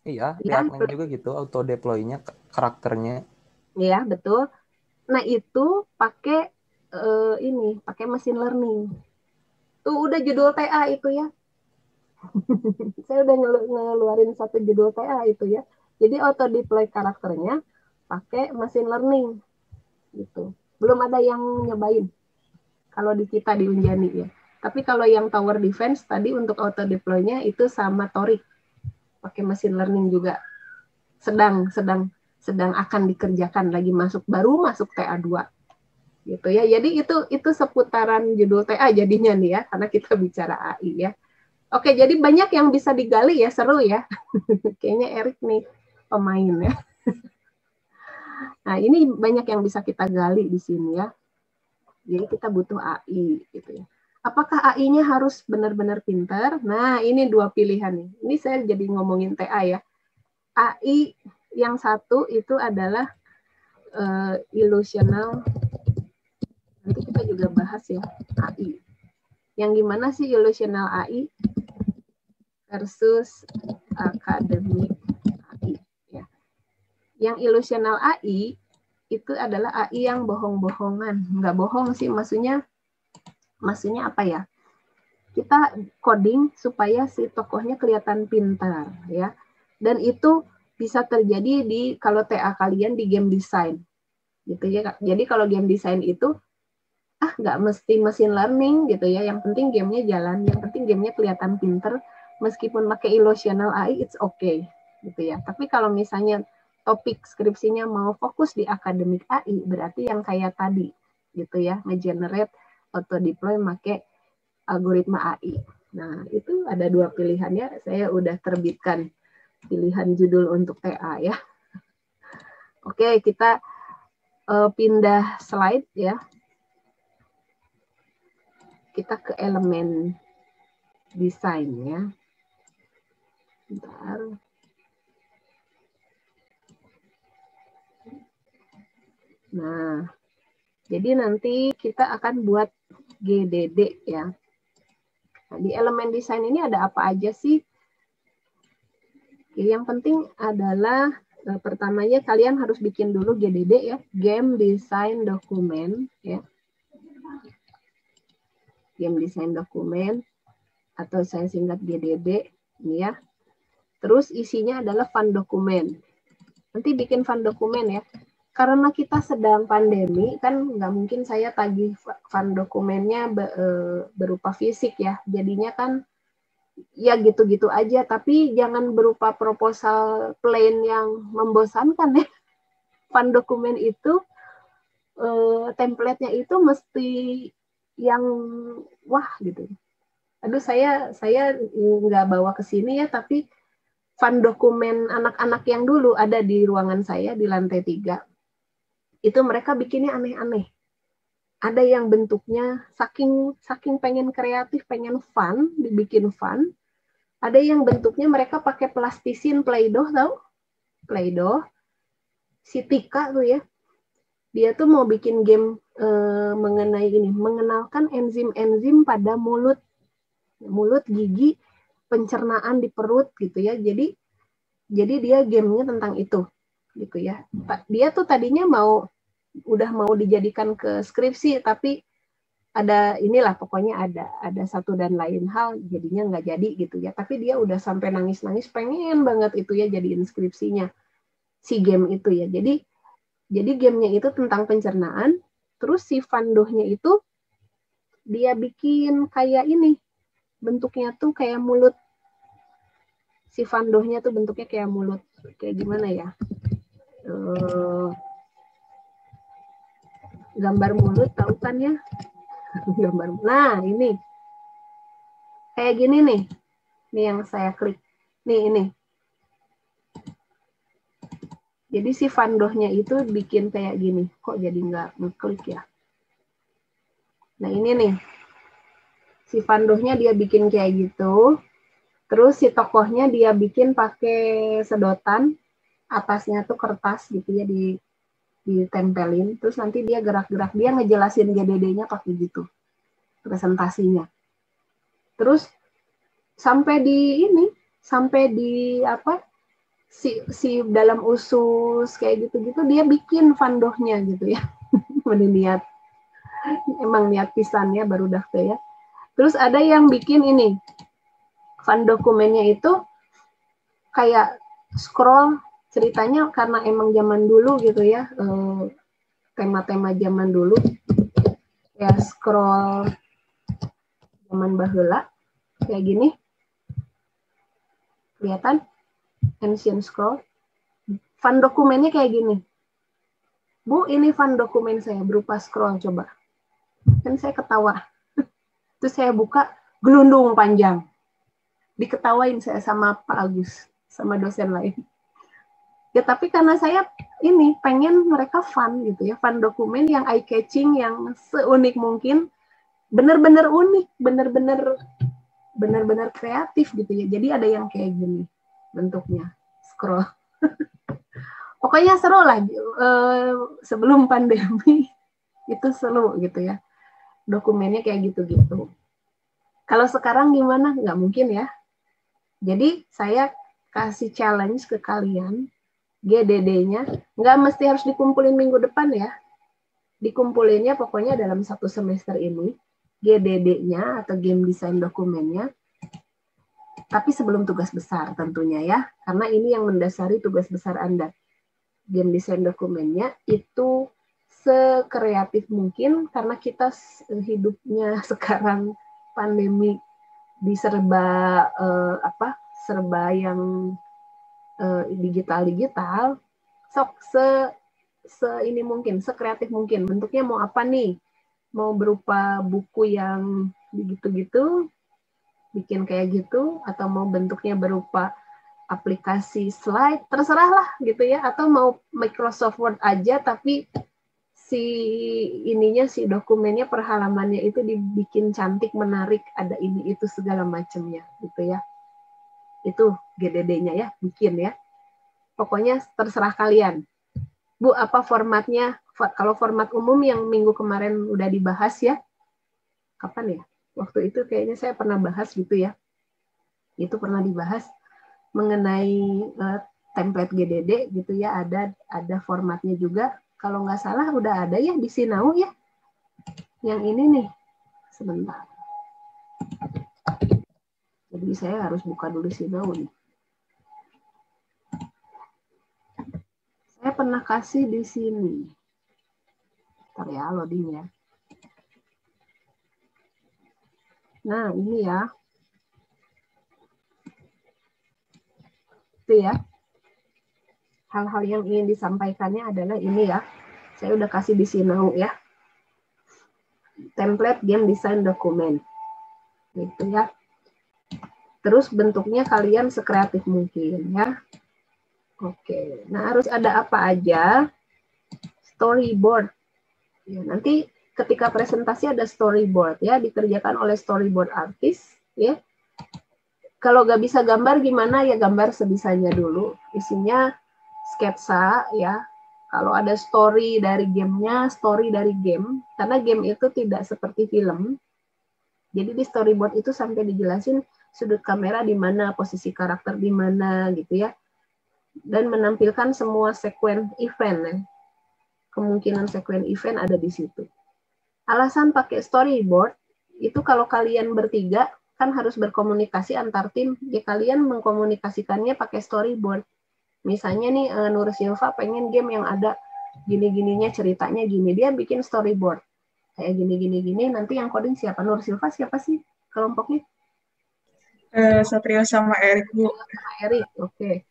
Iya, di Ya, Ark Knight juga gitu, auto deploy-nya karakternya. Iya, betul. Nah, itu pakai pakai machine learning. Tuh udah judul TA itu ya. Saya udah ngeluarin satu judul TA itu ya. Jadi auto deploy karakternya pakai machine learning gitu. Belum ada yang nyobain kalau di kita di Unjani ya. Tapi kalau yang tower defense tadi untuk auto deploy-nya itu sama Torik pakai machine learning juga. Sedang akan dikerjakan lagi baru masuk TA2 gitu ya. Jadi itu seputaran judul TA jadinya nih ya, karena kita bicara AI ya. Oke, jadi banyak yang bisa digali ya, seru ya. Kayaknya Erik nih pemain ya. Nah, ini banyak yang bisa kita gali di sini ya. Jadi kita butuh AI gitu ya. Apakah AI-nya harus benar-benar pintar? Nah, ini dua pilihan nih. Ini saya jadi ngomongin TA ya. AI yang satu itu adalah illusional. Nanti kita juga bahas ya AI. Yang gimana sih illusional AI versus academic AI ya. Yang illusional AI itu adalah AI yang bohong-bohongan. Nggak bohong sih, maksudnya apa ya? Kita coding supaya si tokohnya kelihatan pintar ya. Dan itu bisa terjadi kalau TA kalian di game design. Gitu ya. Jadi kalau game design itu nggak mesti machine learning gitu ya. Yang penting gamenya jalan, yang penting gamenya kelihatan pintar. Meskipun pakai illusional AI, it's okay gitu ya. Tapi kalau misalnya topik skripsinya mau fokus di akademik AI, berarti yang kayak tadi gitu ya, nge-generate auto deploy pakai algoritma AI. Nah, itu ada dua pilihannya. Saya udah terbitkan pilihan judul untuk TA ya. Oke, kita pindah slide ya. Kita ke elemen desain ya. Bentar. Nah, Jadi nanti kita akan buat GDD ya. Nah, di elemen desain ini ada apa aja sih? Yang penting adalah pertamanya kalian harus bikin dulu GDD ya, Game Design Document ya. Game Design Document atau saya singkat GDD ini ya. Terus isinya adalah fun dokumen. Nanti bikin fun dokumen ya. Karena kita sedang pandemi, kan nggak mungkin saya tagih fun dokumennya berupa fisik ya. Jadinya kan ya gitu-gitu aja. Tapi jangan berupa proposal plain yang membosankan ya. Fun dokumen itu, template-nya itu mesti yang wah gitu. Aduh, saya nggak bawa ke sini ya, tapi fun dokumen anak-anak yang dulu ada di ruangan saya di lantai 3. Itu mereka bikinnya aneh-aneh. Ada yang bentuknya saking pengen kreatif, pengen fun, dibikin fun. Ada yang bentuknya mereka pakai plastisin Play-Doh, tahu? Play-Doh. Si Tika tuh ya. Dia tuh mau bikin game mengenai ini, mengenalkan enzim-enzim pada mulut, gigi, pencernaan di perut gitu ya. Jadi dia gamenya tentang itu gitu ya. Dia tuh tadinya udah mau dijadikan ke skripsi, tapi ada inilah pokoknya ada satu dan lain hal jadinya nggak jadi gitu ya. Tapi dia udah sampai nangis-nangis pengen banget itu ya jadiin skripsinya si game itu ya. Jadi gamenya itu tentang pencernaan. Terus si fandohnya itu dia bikin kayak ini, bentuknya tuh kayak mulut. Si fandohnya tuh bentuknya kayak mulut. Kayak gimana ya? Gambar mulut, tahu kan ya? Gambar. Nah, ini. Kayak gini nih. Ini yang saya klik. Nih, ini. Jadi si fandohnya itu bikin kayak gini. Kok jadi nggak ngeklik ya? Nah, ini nih. Si fandohnya dia bikin kayak gitu. Terus si tokohnya dia bikin pakai sedotan, atasnya tuh kertas gitu ya ditempelin. Terus nanti dia gerak-gerak, dia ngejelasin GDD-nya pakai gitu, presentasinya. Terus sampai di apa? Si dalam usus kayak gitu-gitu dia bikin fandohnya gitu ya. Niat, emang niat pisannya baru dah ya. Terus ada yang bikin ini. Fun dokumennya itu kayak scroll ceritanya karena emang zaman dulu gitu ya, tema-tema zaman dulu ya, scroll zaman baheula kayak gini, kelihatan ancient scroll. Fun dokumennya kayak gini, Bu, ini fun dokumen saya berupa scroll, coba kan saya ketawa. Terus saya buka gelundung panjang. Diketawain saya sama Pak Agus, sama dosen lain. Ya tapi karena saya ini pengen mereka fun gitu ya, fun dokumen yang eye catching, yang seunik mungkin, bener-bener unik, bener-bener kreatif gitu ya. Jadi ada yang kayak gini bentuknya, scroll. Pokoknya seru lah, sebelum pandemi itu seru gitu ya. Dokumennya kayak gitu-gitu. Kalau sekarang gimana? Nggak mungkin ya. Jadi saya kasih challenge ke kalian, GDD-nya nggak mesti harus dikumpulin minggu depan ya. Dikumpulinnya pokoknya dalam 1 semester ini, GDD-nya atau game design dokumennya. Tapi sebelum tugas besar tentunya ya, karena ini yang mendasari tugas besar Anda. Game design dokumennya itu sekreatif mungkin, karena kita hidupnya sekarang pandemi diserba serba yang digital, sok ini mungkin, sekreatif mungkin. Bentuknya mau apa nih? Mau berupa buku yang gitu-gitu, bikin kayak gitu, atau mau bentuknya berupa aplikasi slide, terserah lah gitu ya, atau mau Microsoft Word aja tapi si dokumennya, per halamannya itu dibikin cantik, menarik, ada ini itu segala macamnya gitu ya. Itu GDD-nya ya, bikin ya. Pokoknya terserah kalian. Bu, apa formatnya? Kalau format umum yang minggu kemarin udah dibahas ya, kapan ya? Waktu itu kayaknya saya pernah bahas gitu ya. Itu pernah dibahas mengenai template GDD gitu ya, ada formatnya juga. Kalau nggak salah udah ada ya di Sinau ya. Yang ini nih, sebentar. Jadi saya harus buka dulu Sinau nih. Saya pernah kasih di sini. Bentar ya, loading ya. Nah, ini ya. Itu ya. Hal-hal yang ingin disampaikannya adalah ini ya. Saya udah kasih di Sinau ya. Template game design dokumen. Gitu ya. Terus bentuknya kalian sekreatif mungkin ya. Oke. Nah, harus ada apa aja? Storyboard. Ya, nanti ketika presentasi ada storyboard ya, dikerjakan oleh storyboard artist ya. Kalau nggak bisa gambar gimana ya, gambar sebisanya dulu. Isinya sketsa ya. Kalau ada story dari gamenya, story dari game. Karena game itu tidak seperti film. Jadi di storyboard itu sampai dijelasin sudut kamera di mana, posisi karakter di mana gitu ya. Dan menampilkan semua sekuen event ya. Kemungkinan sekuen event ada di situ. Alasan pakai storyboard itu kalau kalian bertiga kan harus berkomunikasi antar tim. Ya kalian mengkomunikasikannya pakai storyboard. Misalnya nih Nur Silva pengen game yang ada gini-gininya, ceritanya gini, dia bikin storyboard kayak gini. Nanti yang coding siapa? Nur Silva siapa sih kelompoknya? Satrio sama Erik, Bu. Erik, oke.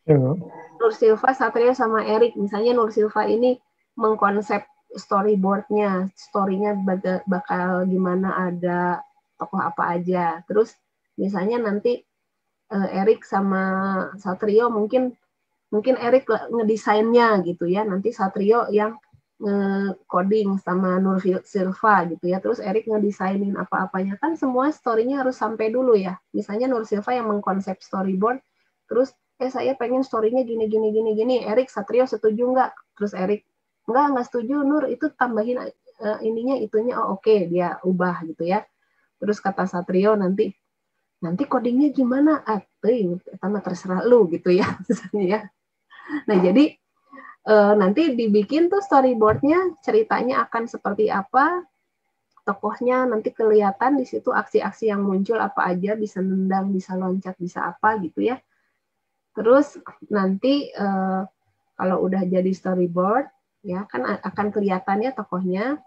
Nur Silva, Satrio sama Erik. Misalnya Nur Silva ini mengkonsep storyboardnya, story-nya bakal gimana, ada tokoh apa aja. Terus misalnya nanti Erik sama Satrio mungkin Erik ngedesainnya gitu ya, nanti Satrio yang coding sama Nur Silva gitu ya, terus Erik ngedesainin apa-apanya, kan semua story-nya harus sampai dulu ya. Misalnya Nur Silva yang mengkonsep storyboard, terus saya pengen story-nya gini, Erik, Satrio setuju nggak? Terus Erik, nggak setuju Nur, itu tambahin ininya itunya, oh oke, dia ubah gitu ya. Terus kata Satrio nanti codingnya gimana? Sama terserah lu gitu ya, misalnya ya. Nah jadi nanti dibikin tuh storyboardnya, ceritanya akan seperti apa, tokohnya nanti kelihatan di situ, aksi-aksi yang muncul apa aja, bisa nendang, bisa loncat, bisa apa gitu ya. Terus nanti kalau udah jadi storyboard ya kan akan kelihatan ya tokohnya,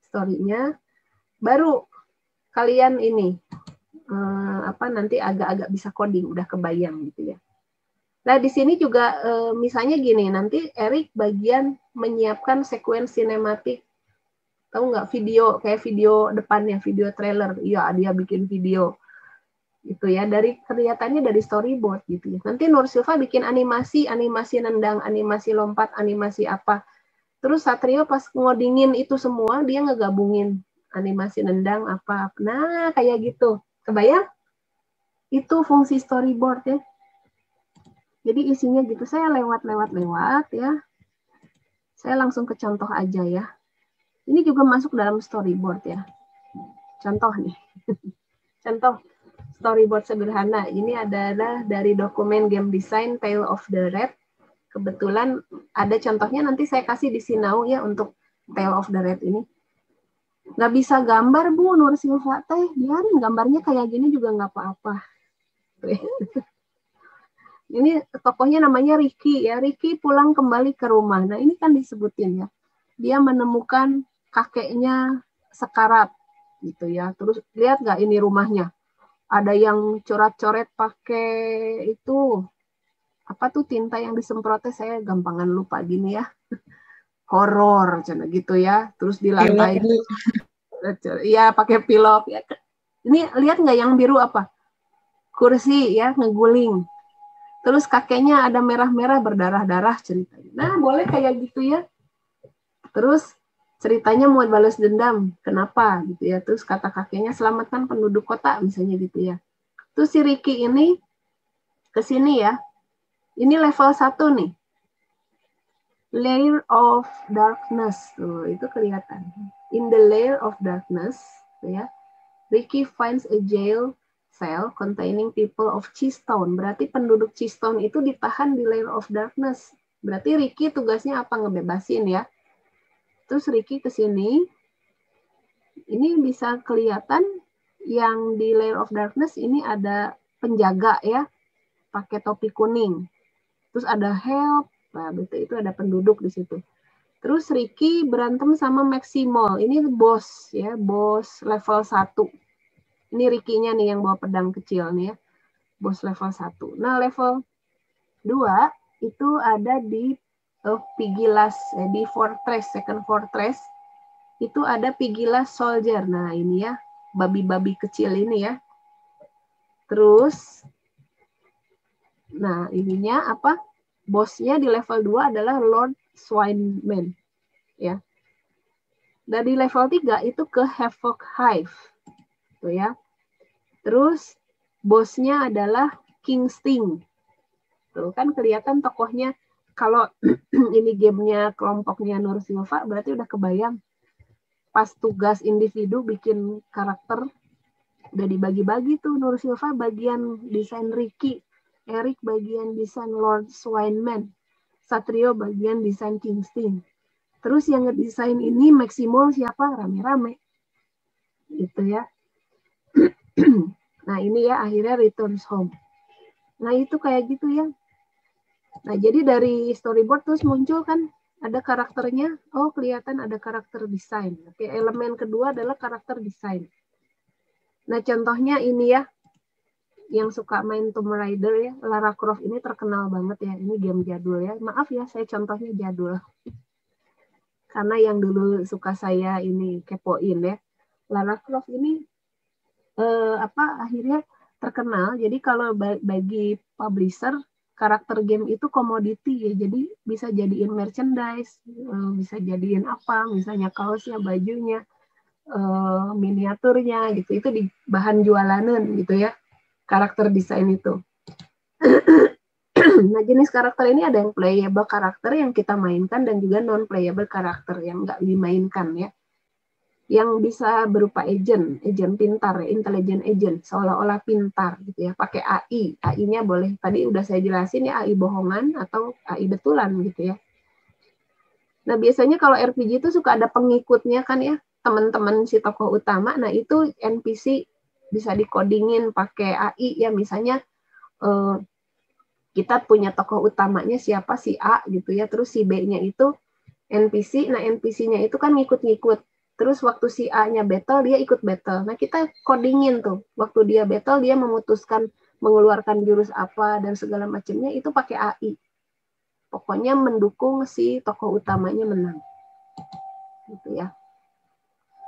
story-nya, baru kalian ini nanti agak-agak bisa coding, udah kebayang gitu ya. Nah di sini juga misalnya gini, nanti Erik bagian menyiapkan sekuen sinematik, tahu nggak, video kayak video depannya, video trailer, iya dia bikin video gitu ya, dari kelihatannya dari storyboard gitu ya. Nanti Nur Silva bikin animasi nendang, animasi lompat, animasi apa. Terus Satrio pas ngodingin itu semua dia ngegabungin animasi nendang apa. Nah kayak gitu, kebayang? Itu fungsi storyboard ya. Jadi isinya gitu, saya lewat ya. Saya langsung ke contoh aja ya. Ini juga masuk dalam storyboard ya. Contoh nih. Contoh storyboard sederhana. Ini adalah dari dokumen game design Tale of the Red. Kebetulan ada contohnya, nanti saya kasih di Sinau ya untuk Tale of the Red ini. Nggak bisa gambar, Bu, Nur Silva teh. Biarin gambarnya kayak gini juga nggak apa-apa. Ini tokohnya namanya Ricky ya. Ricky pulang kembali ke rumah. Nah ini kan disebutin ya. Dia menemukan kakeknya sekarat gitu ya. Terus lihat nggak ini rumahnya? Ada yang coret-coret pakai itu apa tuh tinta yang disemprotnya, saya gampangan lupa gini ya. Horor gitu ya. Terus di lantai ya pakai pilok ya. Ini lihat nggak yang biru apa? Kursi ya ngeguling. Terus kakeknya ada merah-merah berdarah-darah ceritanya. Nah, boleh kayak gitu ya. Terus ceritanya mau balas dendam. Kenapa gitu ya. Terus kata kakeknya selamatkan penduduk kota misalnya gitu ya. Terus si Ricky ini ke sini ya. Ini level 1 nih. Layer of Darkness, tuh itu kelihatan. In the Layer of Darkness, tuh ya, Ricky finds a jail cell containing people of Cheestone. Berarti penduduk Cheestone itu ditahan di Layer of Darkness. Berarti Ricky tugasnya apa? Ngebebasin ya. Terus Ricky ke sini. Ini bisa kelihatan yang di Layer of Darkness ini ada penjaga ya, pakai topi kuning. Terus ada help. Nah, itu ada penduduk di situ. Terus Ricky berantem sama Maximol. Ini bos ya, bos level 1. Ini Ricky-nya nih yang bawa pedang kecil nih ya. Bos level 1. Nah, level 2 itu ada di Pigilas, di Fortress, Second Fortress. Itu ada Pigilas Soldier. Nah, ini ya, babi-babi kecil ini ya. Terus nah, ininya apa? Bosnya di level 2 adalah Lord Swineman. Ya. Dari level 3 itu ke Havoc Hive. Tuh ya. Terus bosnya adalah King Sting. Tuh kan kelihatan tokohnya. Kalau ini gamenya kelompoknya Nur Silva, berarti udah kebayang. Pas tugas individu bikin karakter, udah dibagi-bagi tuh. Nur Silva bagian desain Ricky. Eric bagian desain Lord Swineman, Satrio bagian desain King Sting. Terus yang ngedesain ini Maximol siapa? Rame-rame. Gitu ya. Nah ini ya akhirnya Returns Home. Nah itu kayak gitu ya. Nah jadi dari storyboard terus muncul kan ada karakternya. Oh kelihatan ada karakter desain. Oke, elemen kedua adalah karakter desain. Nah contohnya ini ya. Yang suka main Tomb Raider ya, Lara Croft ini terkenal banget ya. Ini game jadul ya. Maaf ya, saya contohnya jadul. Karena yang dulu suka saya ini kepoin ya. Lara Croft ini akhirnya terkenal. Jadi kalau bagi publisher, karakter game itu komoditi ya. Jadi bisa jadiin merchandise, bisa jadiin apa, misalnya kaosnya, bajunya, miniaturnya gitu. Itu di bahan jualanan gitu ya. Karakter desain itu. Nah, jenis karakter ini ada yang playable karakter yang kita mainkan dan juga non-playable karakter yang nggak dimainkan ya. Yang bisa berupa agent pintar, intelligent agent, seolah-olah pintar gitu ya, pakai AI. AI-nya boleh, tadi udah saya jelasin ya, AI bohongan atau AI betulan gitu ya. Nah, biasanya kalau RPG itu suka ada pengikutnya kan ya, teman-teman si tokoh utama. Nah, itu NPC bisa dikodingin pakai AI ya, misalnya kita punya tokoh utamanya siapa si A gitu ya, terus si B-nya itu NPC, nah NPC-nya itu kan ngikut-ngikut, terus waktu si A-nya battle dia ikut battle, nah kita kodingin tuh, waktu dia battle dia memutuskan mengeluarkan jurus apa dan segala macamnya itu pakai AI, pokoknya mendukung si tokoh utamanya menang, gitu ya.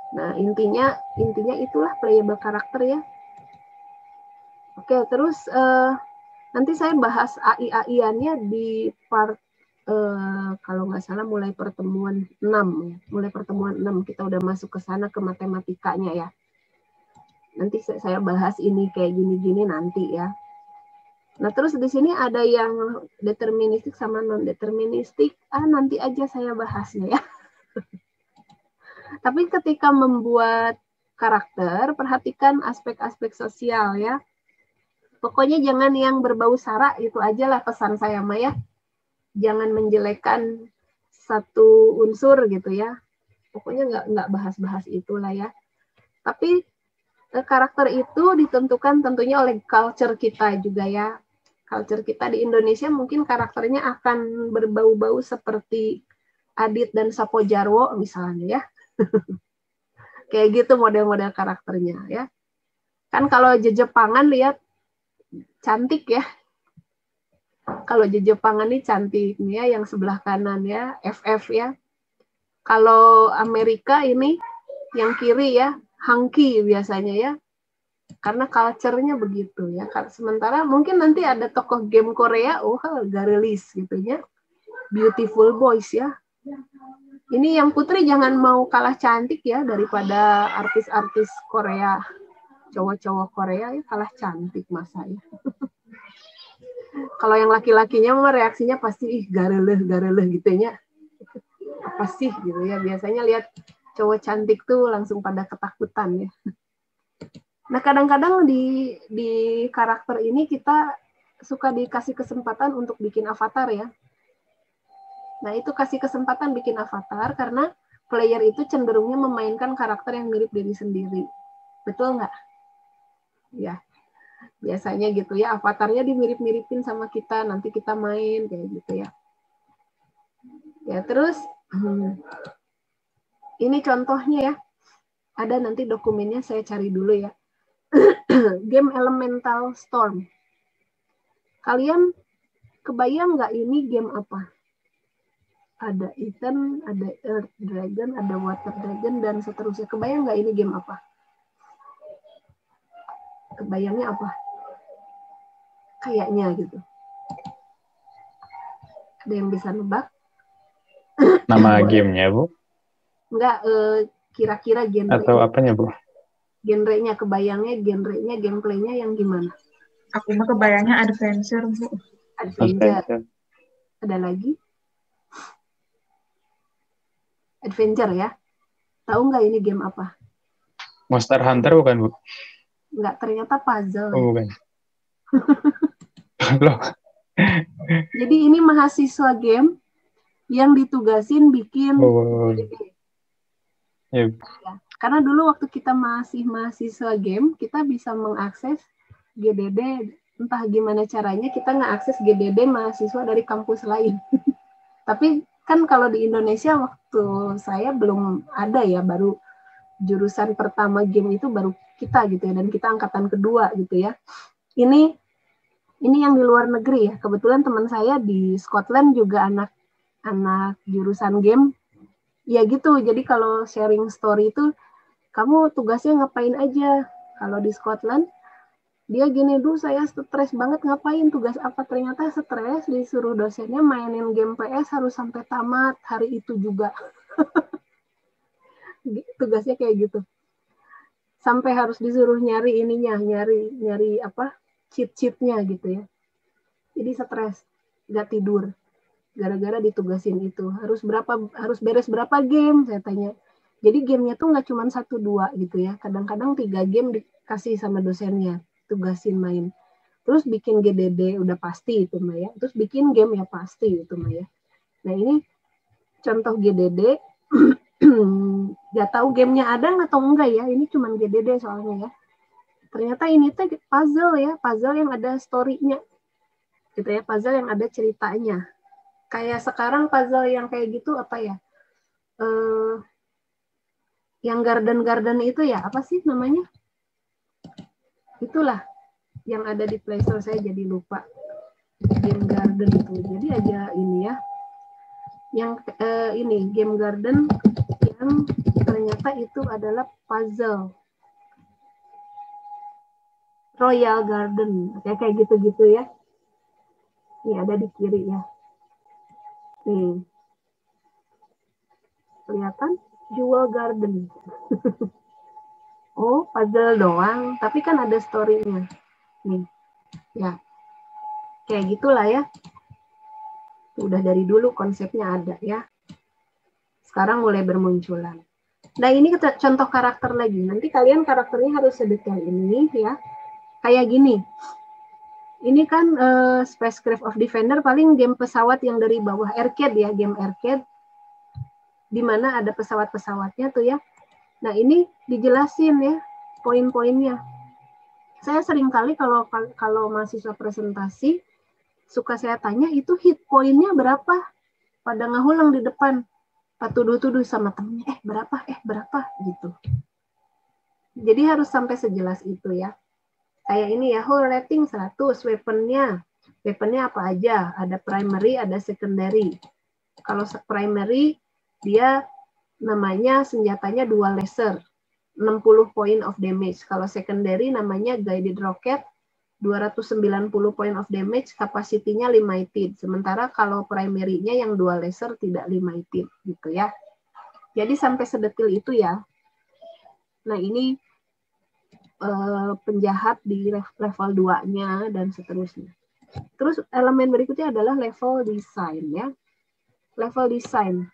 Nah, intinya itulah playable karakter ya. Oke, terus nanti saya bahas AI-AI-annya di part kalau nggak salah mulai pertemuan 6 ya. Mulai pertemuan 6 kita udah masuk ke sana ke matematikanya ya. Nanti saya bahas ini kayak gini-gini nanti ya. Nah, terus di sini ada yang deterministik sama non-deterministik. Nanti aja saya bahasnya ya. Tapi ketika membuat karakter, perhatikan aspek-aspek sosial ya. Pokoknya jangan yang berbau sara, itu aja lah pesan saya Maya. Jangan menjelekkan satu unsur gitu ya. Pokoknya nggak bahas-bahas itulah ya. Tapi karakter itu ditentukan tentunya oleh culture kita juga ya. Culture kita di Indonesia mungkin karakternya akan berbau-bau seperti Adit dan Sapo Jarwo misalnya ya. Kayak gitu model-model karakternya ya. Kan kalau Jepangan lihat cantik ya. Kalau Jepangan ini cantik nih ya, yang sebelah kanan ya, FF ya. Kalau Amerika ini yang kiri ya, Hanky biasanya ya. Karena culture-nya begitu ya. Sementara mungkin nanti ada tokoh game Korea, Garelis gitu ya. Beautiful boys ya. Ini yang putri jangan mau kalah cantik ya daripada artis-artis Korea. Cowok-cowok Korea ya kalah cantik masa ya. Kalau yang laki-lakinya mah reaksinya pasti gareleh gitu ya. apa sih gitu ya. Biasanya lihat cowok cantik tuh langsung pada ketakutan ya. Nah, kadang-kadang di karakter ini kita suka dikasih kesempatan untuk bikin avatar ya. Nah, itu kasih kesempatan bikin avatar karena player itu cenderungnya memainkan karakter yang mirip diri sendiri. Betul nggak? Ya, biasanya gitu ya. Avatarnya dimirip-miripin sama kita, nanti kita main kayak gitu ya. Ya, terus ini contohnya ya. Ada nanti dokumennya saya cari dulu ya. Game Elemental Storm. Kalian kebayang nggak ini game apa? Ada Ethan, ada Earth Dragon, ada Water Dragon, dan seterusnya. Kebayang nggak ini game apa? Kebayangnya apa? Kayaknya gitu. Ada yang bisa nebak? Nama gamenya, Bu? Enggak, kira-kira genre. Atau apanya, Bu? Genrenya, kebayangnya genrenya, gameplaynya yang gimana? Aku mah kebayangnya adventure, Bu. Adventure. Ada lagi? Adventure ya. Tahu nggak ini game apa? Monster Hunter bukan, Bu? Nggak, ternyata puzzle. Oh, bukan. Loh. Jadi ini mahasiswa game yang ditugasin bikin GDD. Ya. Ya. Karena dulu waktu kita masih mahasiswa game, kita bisa mengakses GDD, entah gimana caranya kita ngeakses GDD mahasiswa dari kampus lain. Tapi kan kalau di Indonesia waktu saya belum ada ya, baru jurusan pertama game itu baru kita gitu ya, dan kita angkatan kedua gitu ya. Ini yang di luar negeri ya. Kebetulan teman saya di Scotland juga anak jurusan game. Ya gitu. Jadi kalau sharing story itu, kamu tugasnya ngapain aja? Kalau di Scotland, dia gini, saya stres banget, ngapain, tugas apa? Ternyata stres, disuruh dosennya mainin game PS harus sampai tamat hari itu juga. Tugasnya kayak gitu. Sampai harus disuruh nyari ininya, nyari apa? Cheat-cheatnya gitu ya. Jadi stres, nggak tidur. Gara-gara ditugasin itu. Harus beres berapa game, saya tanya. Jadi gamenya tuh nggak cuma 1-2 gitu ya. Kadang-kadang 3 game dikasih sama dosennya. Tugasin main. Terus bikin GDD udah pasti itu mah ya. Terus bikin game ya pasti itu mah ya. Nah ini contoh GDD. Gak tahu gamenya ada atau enggak ya. Ini cuma GDD soalnya ya. Ternyata ini tuh puzzle ya. Puzzle yang ada story-nya. Gitu ya. Puzzle yang ada ceritanya. Kayak sekarang puzzle yang kayak gitu apa ya? Yang garden itu ya. Apa sih namanya? Itulah yang ada di Play Store, saya jadi lupa. Game Garden itu. Jadi aja ini ya. Yang ini Game Garden yang ternyata itu adalah puzzle. Royal Garden. Kayak gitu-gitu ya. Ini ada di kiri ya. Nih. Kelihatan? Jewel Garden. Oh, puzzle doang, tapi kan ada story-nya. Nih, ya. Kayak gitulah ya. Udah dari dulu konsepnya ada ya. Sekarang mulai bermunculan. Nah, ini contoh karakter lagi. Nanti kalian karakternya harus sedetail ini ya. Kayak gini. Ini kan Spacecraft of Defender paling game pesawat yang dari bawah, arcade ya, game arcade. Di mana ada pesawat-pesawatnya tuh ya. Nah, ini dijelasin ya poin-poinnya. Saya sering kali kalau mahasiswa presentasi suka saya tanya itu hit poinnya berapa? Pada ngahulang di depan. Tuduh-tuduh sama temennya, berapa gitu. Jadi harus sampai sejelas itu ya. Kayak ini ya, whole rating 100, weaponnya apa aja? Ada primary, ada secondary. Kalau primary dia namanya senjatanya dual laser, 60 point of damage. Kalau secondary namanya guided rocket, 290 point of damage, kapasitinya limited. Sementara kalau primary-nya yang dual laser tidak limited gitu ya. Jadi sampai sedetil itu ya. Nah, ini penjahat di level 2-nya dan seterusnya. Terus elemen berikutnya adalah level design ya. Level design.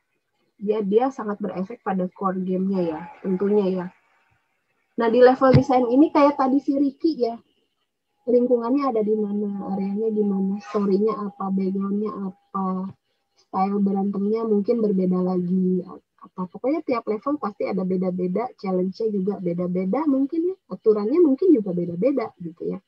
dia sangat berefek pada core game-nya ya, tentunya ya. Nah, di level desain ini kayak tadi si Ricky ya, lingkungannya ada di mana, areanya di mana, story-nya apa, background-nya apa, style berantemnya mungkin berbeda lagi. Apa pokoknya tiap level pasti ada beda-beda, challenge-nya juga beda-beda mungkin ya, aturannya mungkin juga beda-beda gitu ya.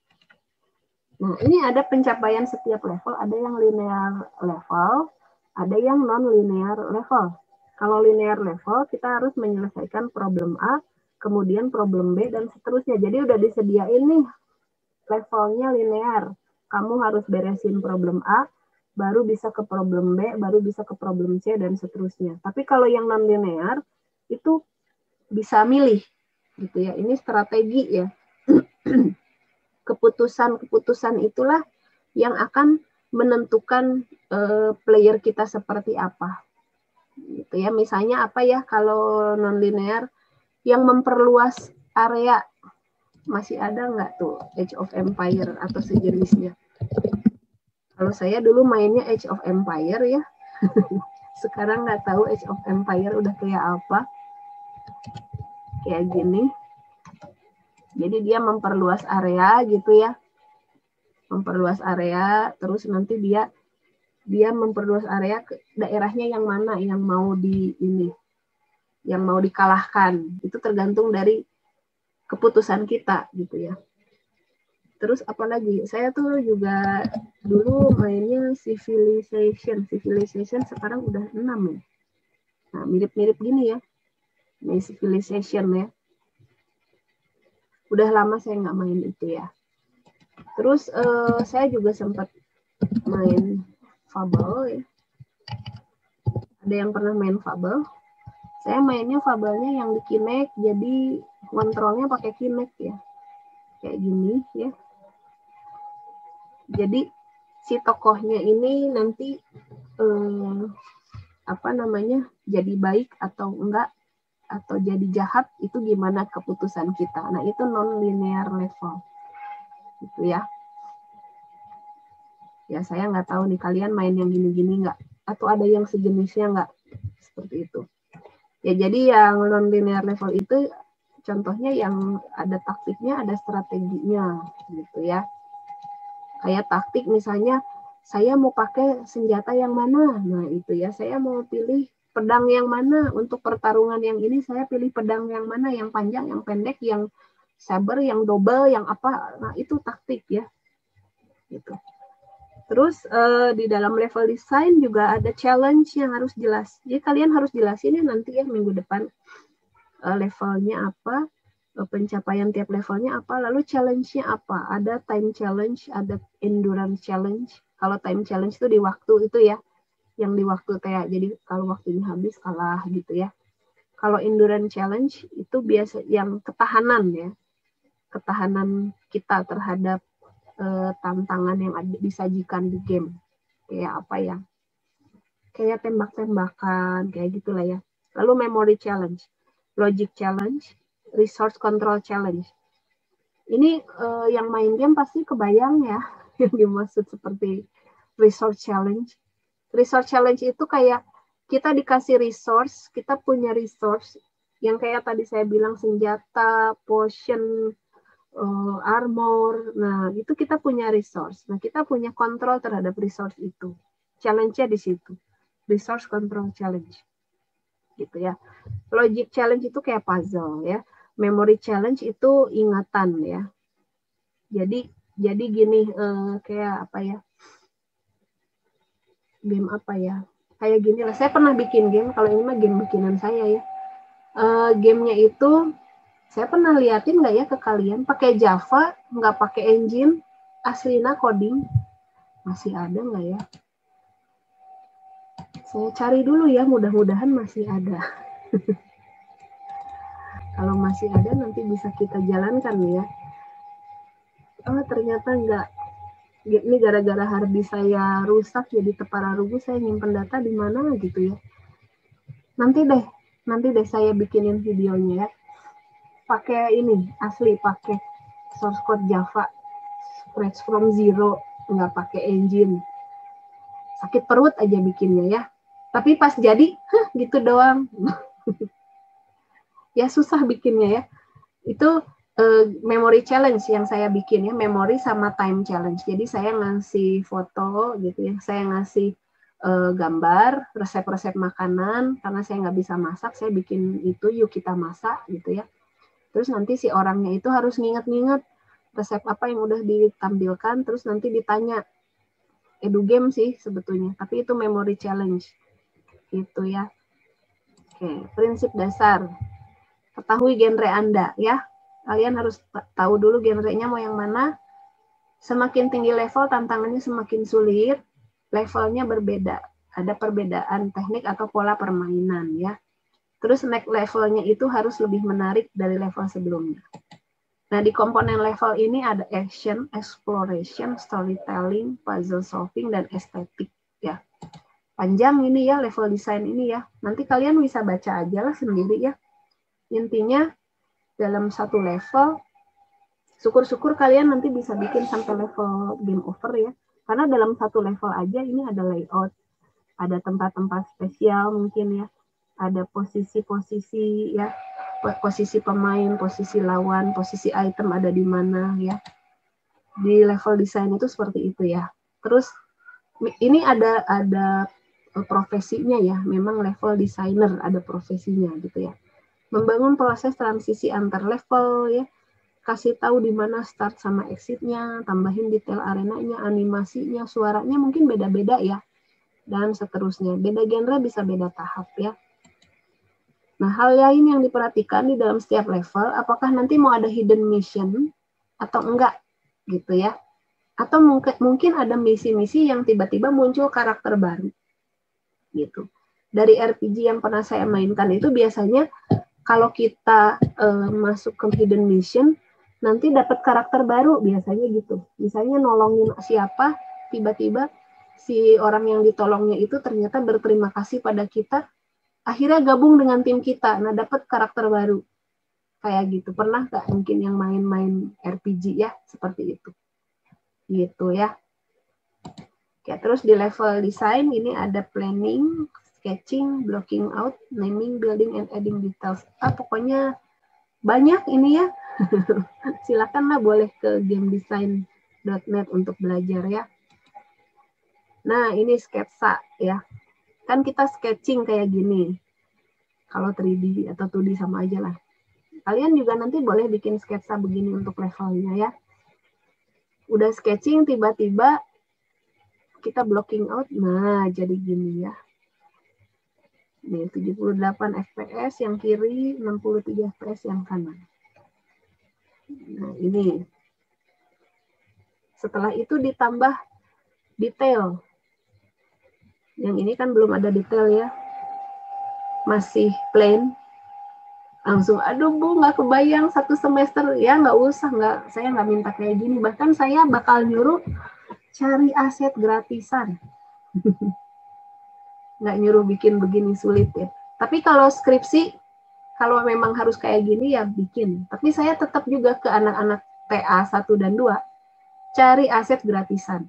Nah, ini ada pencapaian setiap level, ada yang linear level, ada yang non-linear level. Kalau linear level, kita harus menyelesaikan problem A, kemudian problem B, dan seterusnya. Jadi udah disediain nih levelnya linear. Kamu harus beresin problem A, baru bisa ke problem B, baru bisa ke problem C, dan seterusnya. Tapi kalau yang non-linear, itu bisa milih. Gitu ya. Ini strategi ya. Keputusan-keputusan itulah yang akan menentukan player kita seperti apa. Gitu ya. Misalnya apa ya kalau non-linear, yang memperluas area. Masih ada nggak tuh Age of Empire atau sejenisnya? Kalau saya dulu mainnya Age of Empire ya. Sekarang nggak tahu Age of Empire udah kayak apa. Kayak gini. Jadi dia memperluas area gitu ya. Memperluas area, terus nanti dia memperluas area ke daerahnya yang mana yang mau yang mau dikalahkan. Itu tergantung dari keputusan kita gitu ya. Terus apalagi? Saya tuh juga dulu mainnya Civilization sekarang udah 6 ya. Nah, mirip-mirip gini ya. Main Civilization ya. Udah lama saya nggak main itu ya. Terus saya juga sempat main Fable ya. Ada yang pernah main Fable? Saya mainnya Fable-nya yang di Kinect, jadi kontrolnya pakai Kinect ya. Kayak gini ya. Jadi si tokohnya ini nanti jadi baik atau enggak, atau jadi jahat, itu gimana keputusan kita. Nah, itu non-linear level. Gitu ya. Ya, saya nggak tahu nih kalian main yang gini-gini nggak? Atau ada yang sejenisnya nggak? Seperti itu. Ya, jadi yang non-linear level itu contohnya yang ada taktiknya, ada strateginya, gitu ya. Kayak taktik misalnya, saya mau pakai senjata yang mana? Nah, itu ya, saya mau pilih pedang yang mana untuk pertarungan yang ini, saya pilih pedang yang mana, yang panjang, yang pendek, yang saber, yang double, yang apa. Nah, itu taktik ya. Gitu. Terus di dalam level design juga ada challenge yang harus jelas. Jadi kalian harus jelasin ya nanti ya minggu depan levelnya apa, pencapaian tiap levelnya apa, lalu challenge-nya apa. Ada time challenge, ada endurance challenge. Kalau time challenge itu di waktu itu ya, yang di waktu kayak jadi kalau waktunya habis kalah gitu ya. Kalau endurance challenge itu biasa yang ketahanan ya, ketahanan kita terhadap tantangan yang disajikan di game. Kayak apa ya? Kayak tembak-tembakan, kayak gitulah ya. Lalu memory challenge, logic challenge, resource control challenge. Ini yang main game pasti kebayang ya, yang dimaksud seperti resource challenge. Resource challenge itu kayak kita dikasih resource, kita punya resource, yang kayak tadi saya bilang senjata, potion, armor. Nah, itu kita punya resource. Nah, kita punya kontrol terhadap resource itu. Challenge-nya di situ. Resource control challenge. Gitu ya. Logic challenge itu kayak puzzle ya. Memory challenge itu ingatan ya. Jadi gini kayak apa ya? Game apa ya? Kayak gini lah. Saya pernah bikin game. Kalau ini mah game bikinan saya ya. Gamenya itu saya pernah liatin nggak ya ke kalian, pakai Java, nggak pakai engine, aslina coding, masih ada nggak ya? Saya cari dulu ya, mudah-mudahan masih ada. Kalau masih ada nanti bisa kita jalankan ya. Oh ternyata nggak, ini gara-gara hard disk saya rusak jadi tepararugu, saya nyimpen data di mana gitu ya. Nanti deh saya bikinin videonya ya. Pakai ini asli, pakai source code Java, scratch from zero, nggak pakai engine. Sakit perut aja bikinnya ya. Tapi pas jadi, gitu doang. Ya susah bikinnya ya. Itu memory challenge yang saya bikin ya, memory sama time challenge. Jadi saya ngasih foto gitu ya, saya ngasih gambar, resep-resep makanan, karena saya nggak bisa masak, saya bikin itu, yuk kita masak gitu ya. Terus nanti si orangnya itu harus nginget-nginget resep apa yang udah ditampilkan, terus nanti ditanya. Edu game sih sebetulnya, tapi itu memory challenge. Gitu ya. Oke, prinsip dasar. Ketahui genre Anda ya. Kalian harus tahu dulu genrenya mau yang mana. Semakin tinggi level, tantangannya semakin sulit. Levelnya berbeda. Ada perbedaan teknik atau pola permainan ya. Terus next levelnya itu harus lebih menarik dari level sebelumnya. Nah, di komponen level ini ada action, exploration, storytelling, puzzle solving, dan estetik ya. Panjang ini ya level desain ini ya. Nanti kalian bisa baca aja lah sendiri ya. Intinya dalam satu level, syukur-syukur kalian nanti bisa bikin sampai level game over ya. Karena dalam satu level aja ini ada layout, ada tempat-tempat spesial mungkin ya, ada posisi-posisi ya, posisi pemain, posisi lawan, posisi item ada di mana ya. Di level desain itu seperti itu ya. Terus ini ada profesinya ya, memang level designer ada profesinya gitu ya. Membangun proses transisi antar level ya, kasih tahu di mana start sama exitnya, tambahin detail arenanya, animasinya, suaranya mungkin beda-beda ya, dan seterusnya. Beda genre bisa beda tahap ya. Nah, hal lain yang diperhatikan di dalam setiap level, apakah nanti mau ada hidden mission atau enggak gitu ya. Atau mungkin ada misi-misi yang tiba-tiba muncul karakter baru gitu. Dari RPG yang pernah saya mainkan itu biasanya kalau kita masuk ke hidden mission, nanti dapat karakter baru biasanya gitu. Misalnya nolongin siapa, tiba-tiba si orang yang ditolongnya itu ternyata berterima kasih pada kita, akhirnya gabung dengan tim kita, nah dapat karakter baru. Kayak gitu. Pernah nggak mungkin yang main-main RPG ya, seperti itu. Gitu ya. Oke, terus di level design ini ada planning, sketching, blocking out, naming, building, and adding details. Pokoknya banyak ini ya. Silakanlah boleh ke gamedesign.net untuk belajar ya. Nah, ini sketsa ya. Kan kita sketching kayak gini. Kalau 3D atau 2D sama aja lah. Kalian juga nanti boleh bikin sketsa begini untuk levelnya ya. Udah sketching, tiba-tiba kita blocking out. Nah, jadi gini ya. Nih, 78 fps yang kiri, 63 fps yang kanan. Nah, ini. Setelah itu ditambah detail. Yang ini kan belum ada detail ya. Masih plain. Langsung, aduh Bu, nggak kebayang satu semester. Ya, nggak usah. Saya nggak minta kayak gini. Bahkan saya bakal nyuruh cari aset gratisan. Nggak nyuruh bikin begini sulit ya. Tapi kalau skripsi, kalau memang harus kayak gini ya bikin. Tapi saya tetap juga ke anak-anak TA 1 dan 2, cari aset gratisan.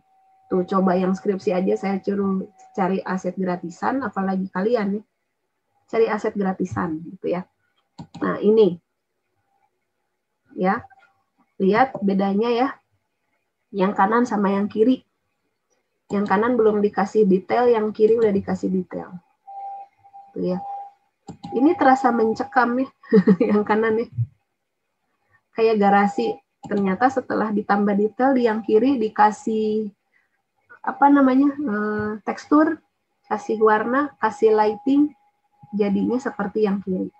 Tuh, coba yang skripsi aja saya suruh cari aset gratisan, apalagi kalian nih. Cari aset gratisan gitu ya. Nah, ini. Ya. Lihat bedanya ya. Yang kanan sama yang kiri. Yang kanan belum dikasih detail, yang kiri udah dikasih detail. Tuh ya. Ini terasa mencekam nih, yang kanan nih. Kayak garasi. Ternyata setelah ditambah detail, di yang kiri dikasih tekstur, kasih warna, kasih lighting, jadinya seperti yang kiri.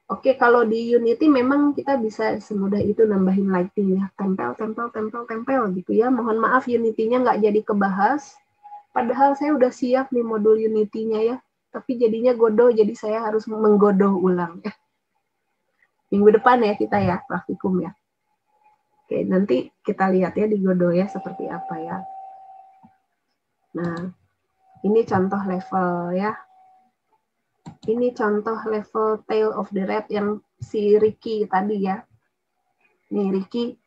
Oke, kalau di Unity memang kita bisa semudah itu nambahin lighting ya, tempel gitu ya. Mohon maaf Unity-nya nggak jadi kebahas. Padahal saya udah siap nih modul Unity-nya ya, tapi jadinya godoh, jadi saya harus menggodoh ulang ya. Minggu depan ya kita ya praktikum ya. Oke, nanti kita lihat ya di godoh ya seperti apa ya. Nah, ini contoh level ya. Ini contoh level Tale of the Red yang si Ricky tadi ya. Nih Ricky,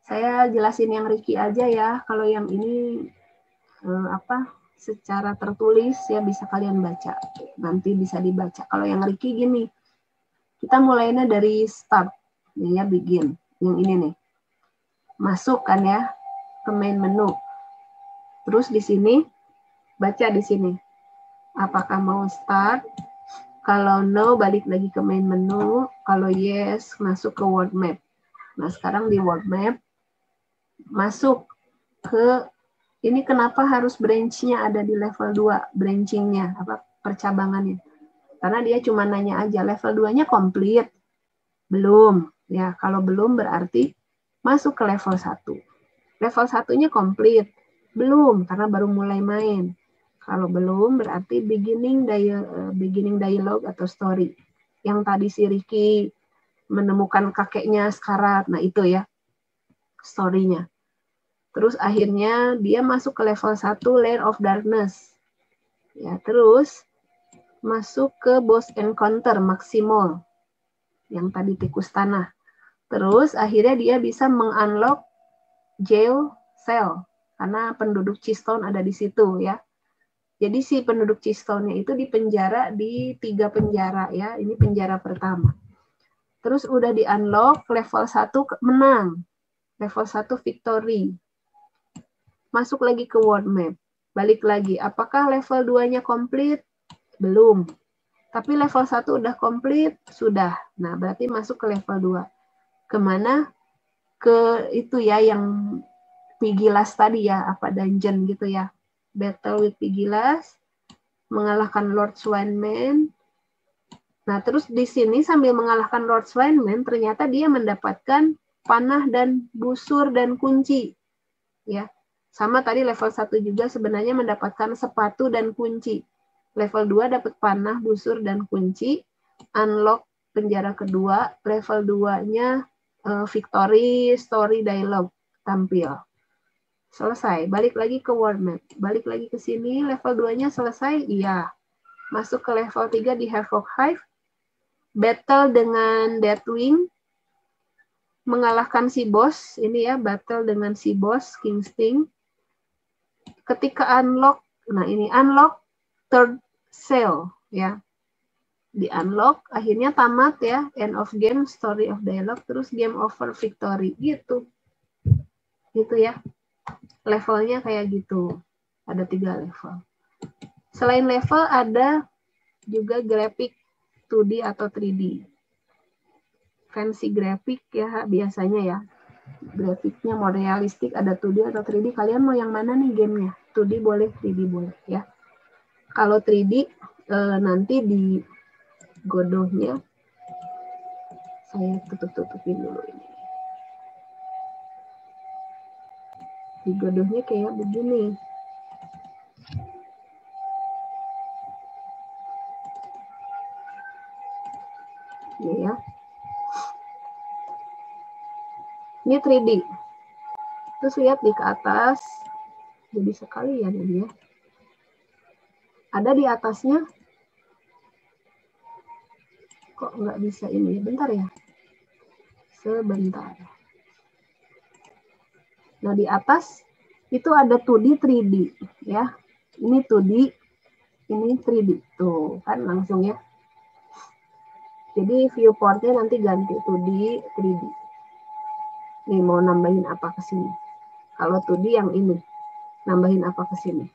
saya jelasin yang Ricky aja ya. Kalau yang ini secara tertulis ya, bisa kalian baca. Nanti bisa dibaca. Kalau yang Ricky gini, kita mulainya dari start, ya begin. Yang ini nih, masuk kan ya ke main menu. Terus di sini baca di sini. Apakah mau start? Kalau no, balik lagi ke main menu. Kalau yes, masuk ke world map. Nah, sekarang di world map, masuk ke, ini kenapa harus branch-nya ada di level 2, branching-nya, percabangannya. Karena dia cuma nanya aja, level 2-nya komplit? Belum. Ya, kalau belum berarti masuk ke level 1. Level 1-nya komplit? Belum, karena baru mulai main. Kalau belum, berarti beginning dialogue atau story. Yang tadi si Ricky menemukan kakeknya sekarat. Nah, itu ya, story-nya. Terus akhirnya dia masuk ke level 1, Lair of Darkness. Ya, terus masuk ke boss encounter, maksimal. Yang tadi tikus tanah. Terus akhirnya dia bisa mengunlock jail cell. Karena penduduk Keystone ada di situ ya. Jadi si penduduk Keystone-nya itu dipenjara di 3 penjara ya. Ini penjara pertama. Terus udah di-unlock, level 1 menang. Level 1 victory. Masuk lagi ke world map. Balik lagi. Apakah level 2-nya komplit? Belum. Tapi level 1 udah komplit? Sudah. Nah, berarti masuk ke level 2. Kemana? Ke itu ya, yang Pigilas tadi ya. Apa dungeon gitu ya. Battle with Pigilas, mengalahkan Lord Swineman. Nah, terus di sini sambil mengalahkan Lord Swineman, ternyata dia mendapatkan panah dan busur dan kunci. Ya, sama tadi level 1 juga sebenarnya mendapatkan sepatu dan kunci. Level 2 dapat panah, busur, dan kunci. Unlock penjara kedua. Level 2-nya victory, story, dialogue tampil. Selesai, balik lagi ke world map. Balik lagi ke sini, level 2-nya selesai? Iya. Masuk ke level 3 di Havoc Hive. Battle dengan Deathwing. Mengalahkan si boss. Ini ya, battle dengan si boss, King Sting. Ketika unlock, nah ini unlock third cell. Ya. Di unlock, akhirnya tamat ya. End of game, story of dialogue, terus game over, victory. Gitu. Gitu ya. Levelnya kayak gitu. Ada 3 level. Selain level ada juga grafik 2D atau 3D. Fancy grafik ya biasanya ya. Grafiknya mau realistik, ada 2D atau 3D. Kalian mau yang mana nih gamenya? 2D boleh, 3D boleh ya. Kalau 3D nanti di Godotnya saya tutup-tutupin dulu ini. Di Godotnya kayak begini. Ini ya. Ini 3D. Terus lihat di ke atas. Jadi sekalian ya dia. Ada di atasnya. Kok nggak bisa ini? Bentar ya. Sebentar. Nah, di atas itu ada 2D, 3D ya. Ini 2D, ini 3D. Tuh, kan langsung ya. Jadi viewportnya nanti ganti 2D, 3D. Nih mau nambahin apa ke sini? Kalau 2D yang ini, nambahin apa ke sini?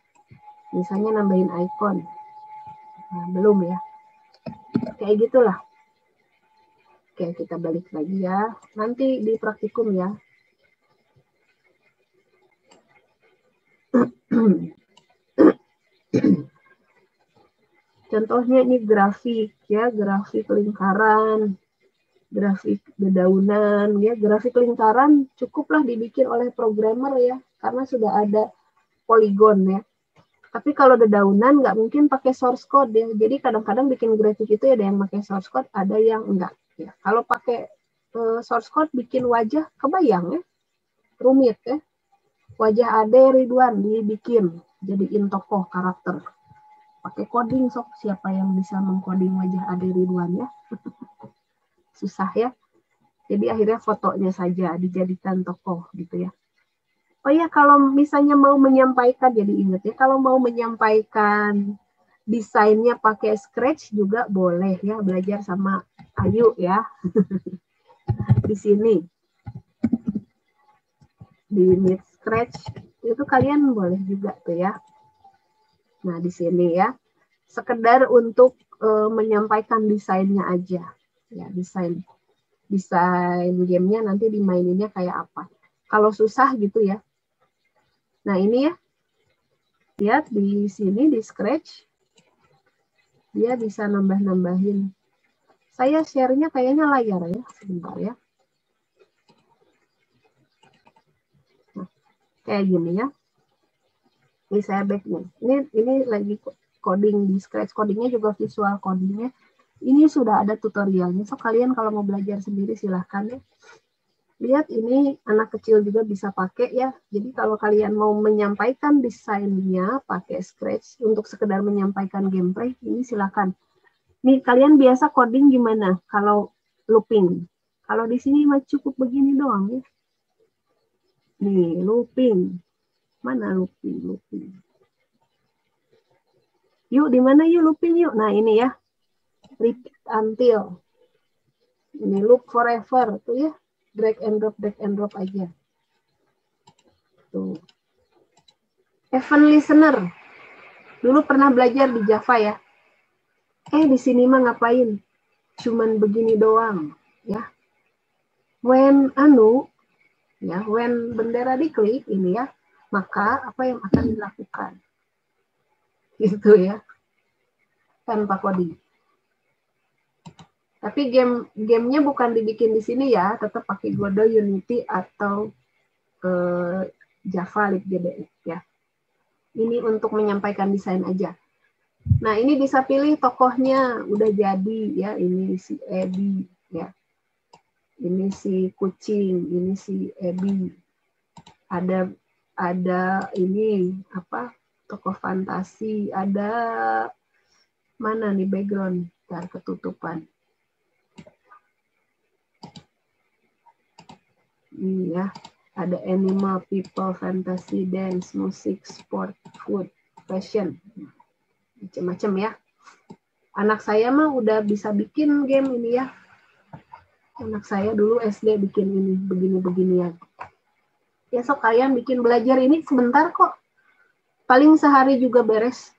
Misalnya nambahin icon. Nah, belum ya. Kayak gitulah. Oke, kita balik lagi ya. Nanti di praktikum ya. Contohnya ini grafik ya, grafik lingkaran, grafik dedaunan ya, grafik lingkaran cukuplah dibikin oleh programmer ya, karena sudah ada poligon ya. Tapi kalau dedaunan nggak mungkin pakai source code ya. Jadi kadang-kadang bikin grafik itu ada yang pakai source code, ada yang enggak ya. Kalau pakai source code bikin wajah kebayang ya, rumit ya. Wajah Ade Ridwan dibikin jadiin tokoh karakter. Pakai coding sok, siapa yang bisa mengcoding wajah Ade Ridwan ya? Susah ya. Jadi akhirnya fotonya saja dijadikan tokoh gitu ya. Oh ya, kalau misalnya mau menyampaikan, jadi ingat ya, kalau mau menyampaikan desainnya pakai Scratch juga boleh ya, belajar sama Ayu ya. Di sini. Di Meet Scratch, itu kalian boleh juga tuh ya. Nah, di sini ya. Sekedar untuk menyampaikan desainnya aja. Ya, desain gamenya nanti dimaininnya kayak apa. Kalau susah gitu ya. Nah, ini ya. Lihat di sini di Scratch. Dia bisa nambah-nambahin. Saya share-nya kayaknya layar ya. Sebentar ya. Nah, kayak gini ya. Ini saya back nih. Ini lagi coding di Scratch. Codingnya juga visual codingnya. Ini sudah ada tutorialnya. So, kalian kalau mau belajar sendiri silahkan ya. Lihat ini anak kecil juga bisa pakai ya. Jadi kalau kalian mau menyampaikan desainnya pakai Scratch untuk sekedar menyampaikan gameplay, ini silakan. Nih kalian biasa coding gimana kalau looping? Kalau di sini mah cukup begini doang ya. Nih looping. Mana looping? Yuk di mana yuk looping yuk. Nah ini ya. Repeat until. Ini loop forever tuh ya. Drag and drop aja. Tuh. Event listener. Dulu pernah belajar di Java ya. Di sini mah ngapain? Cuman begini doang, ya. When bendera diklik ini ya, maka apa yang akan dilakukan? Gitu ya. Tanpa coding. Tapi gamenya bukan dibikin di sini ya, tetap pakai Godot, Unity atau Java libgde ya. Ini untuk menyampaikan desain aja. Nah, ini bisa pilih tokohnya udah jadi ya, ini si Eddie ya. Ini si kucing, ini si Eddie. Ada ini apa? Tokoh fantasi, ada mana nih background? Ntar ketutupan. Ini ya, ada animal, people, fantasy, dance, musik, sport, food, fashion. Macam-macam ya. Anak saya mah udah bisa bikin game ini ya. Anak saya dulu SD bikin ini, begini-beginian. Ya sok kalian bikin belajar ini sebentar kok. Paling sehari juga beres.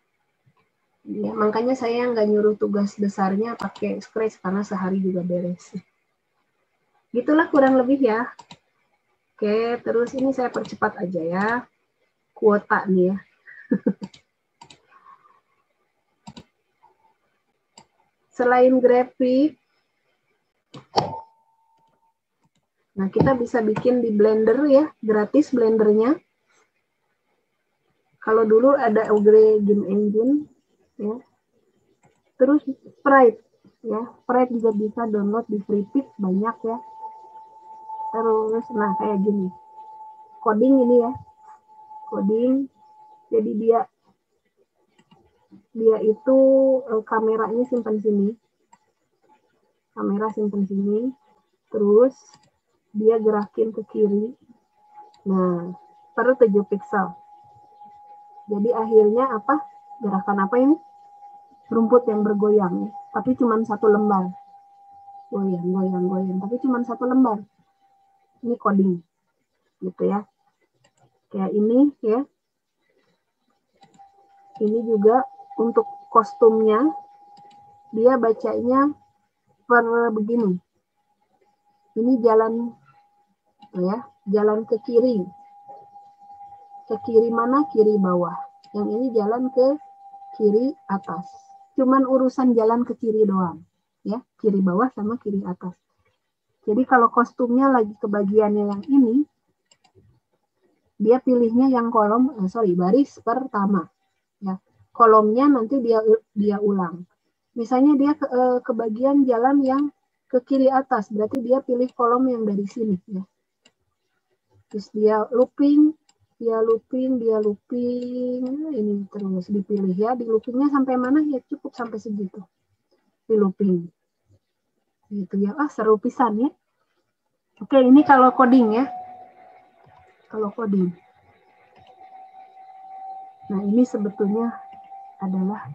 Ya, makanya saya nggak nyuruh tugas besarnya pakai Scratch karena sehari juga beres. Gitulah kurang lebih ya. Oke, terus ini saya percepat aja ya. Kuota nih ya. Selain grafik, nah kita bisa bikin di Blender ya, gratis Blendernya. Kalau dulu ada Ogre Game Engine, ya. Terus Sprite, ya, Sprite juga bisa download di Freepik banyak ya. Terus, nah kayak gini, coding ini ya, coding. Jadi dia itu kameranya simpan sini, kamera simpan sini, terus dia gerakin ke kiri. Nah, per 7 pixel. Jadi akhirnya apa? Gerakan apa ini? Rumput yang bergoyang, tapi cuma satu lembar. Goyang, tapi cuma satu lembar. Ini coding, gitu ya. Kayak ini ya. Ini juga untuk kostumnya, dia bacanya per begini. Ini jalan, ya, jalan ke kiri. Ke kiri mana? Kiri bawah. Yang ini jalan ke kiri atas. Cuman urusan jalan ke kiri doang. Ya, kiri bawah sama kiri atas. Jadi kalau kostumnya lagi ke bagiannya yang ini, dia pilihnya yang baris pertama. Ya, kolomnya nanti dia ulang. Misalnya dia ke bagian jalan yang ke kiri atas, berarti dia pilih kolom yang dari sini. Ya. Terus dia looping, ini terus dipilih ya. Di loopingnya sampai mana ya, cukup sampai segitu. Di looping. Gitu ya. Seru pisan ya. Oke, ini kalau coding ya. Kalau coding. Nah, ini sebetulnya adalah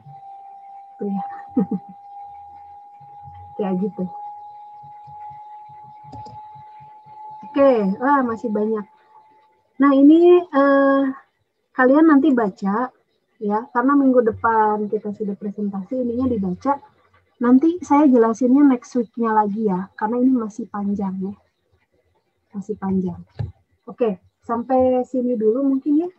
tuh ya. Kayak gitu. Oke, masih banyak. Nah, ini kalian nanti baca ya, karena minggu depan kita sudah presentasi, ininya dibaca. Nanti saya jelasinnya next week-nya lagi ya, karena ini masih panjang ya. Masih panjang. Oke, sampai sini dulu mungkin ya.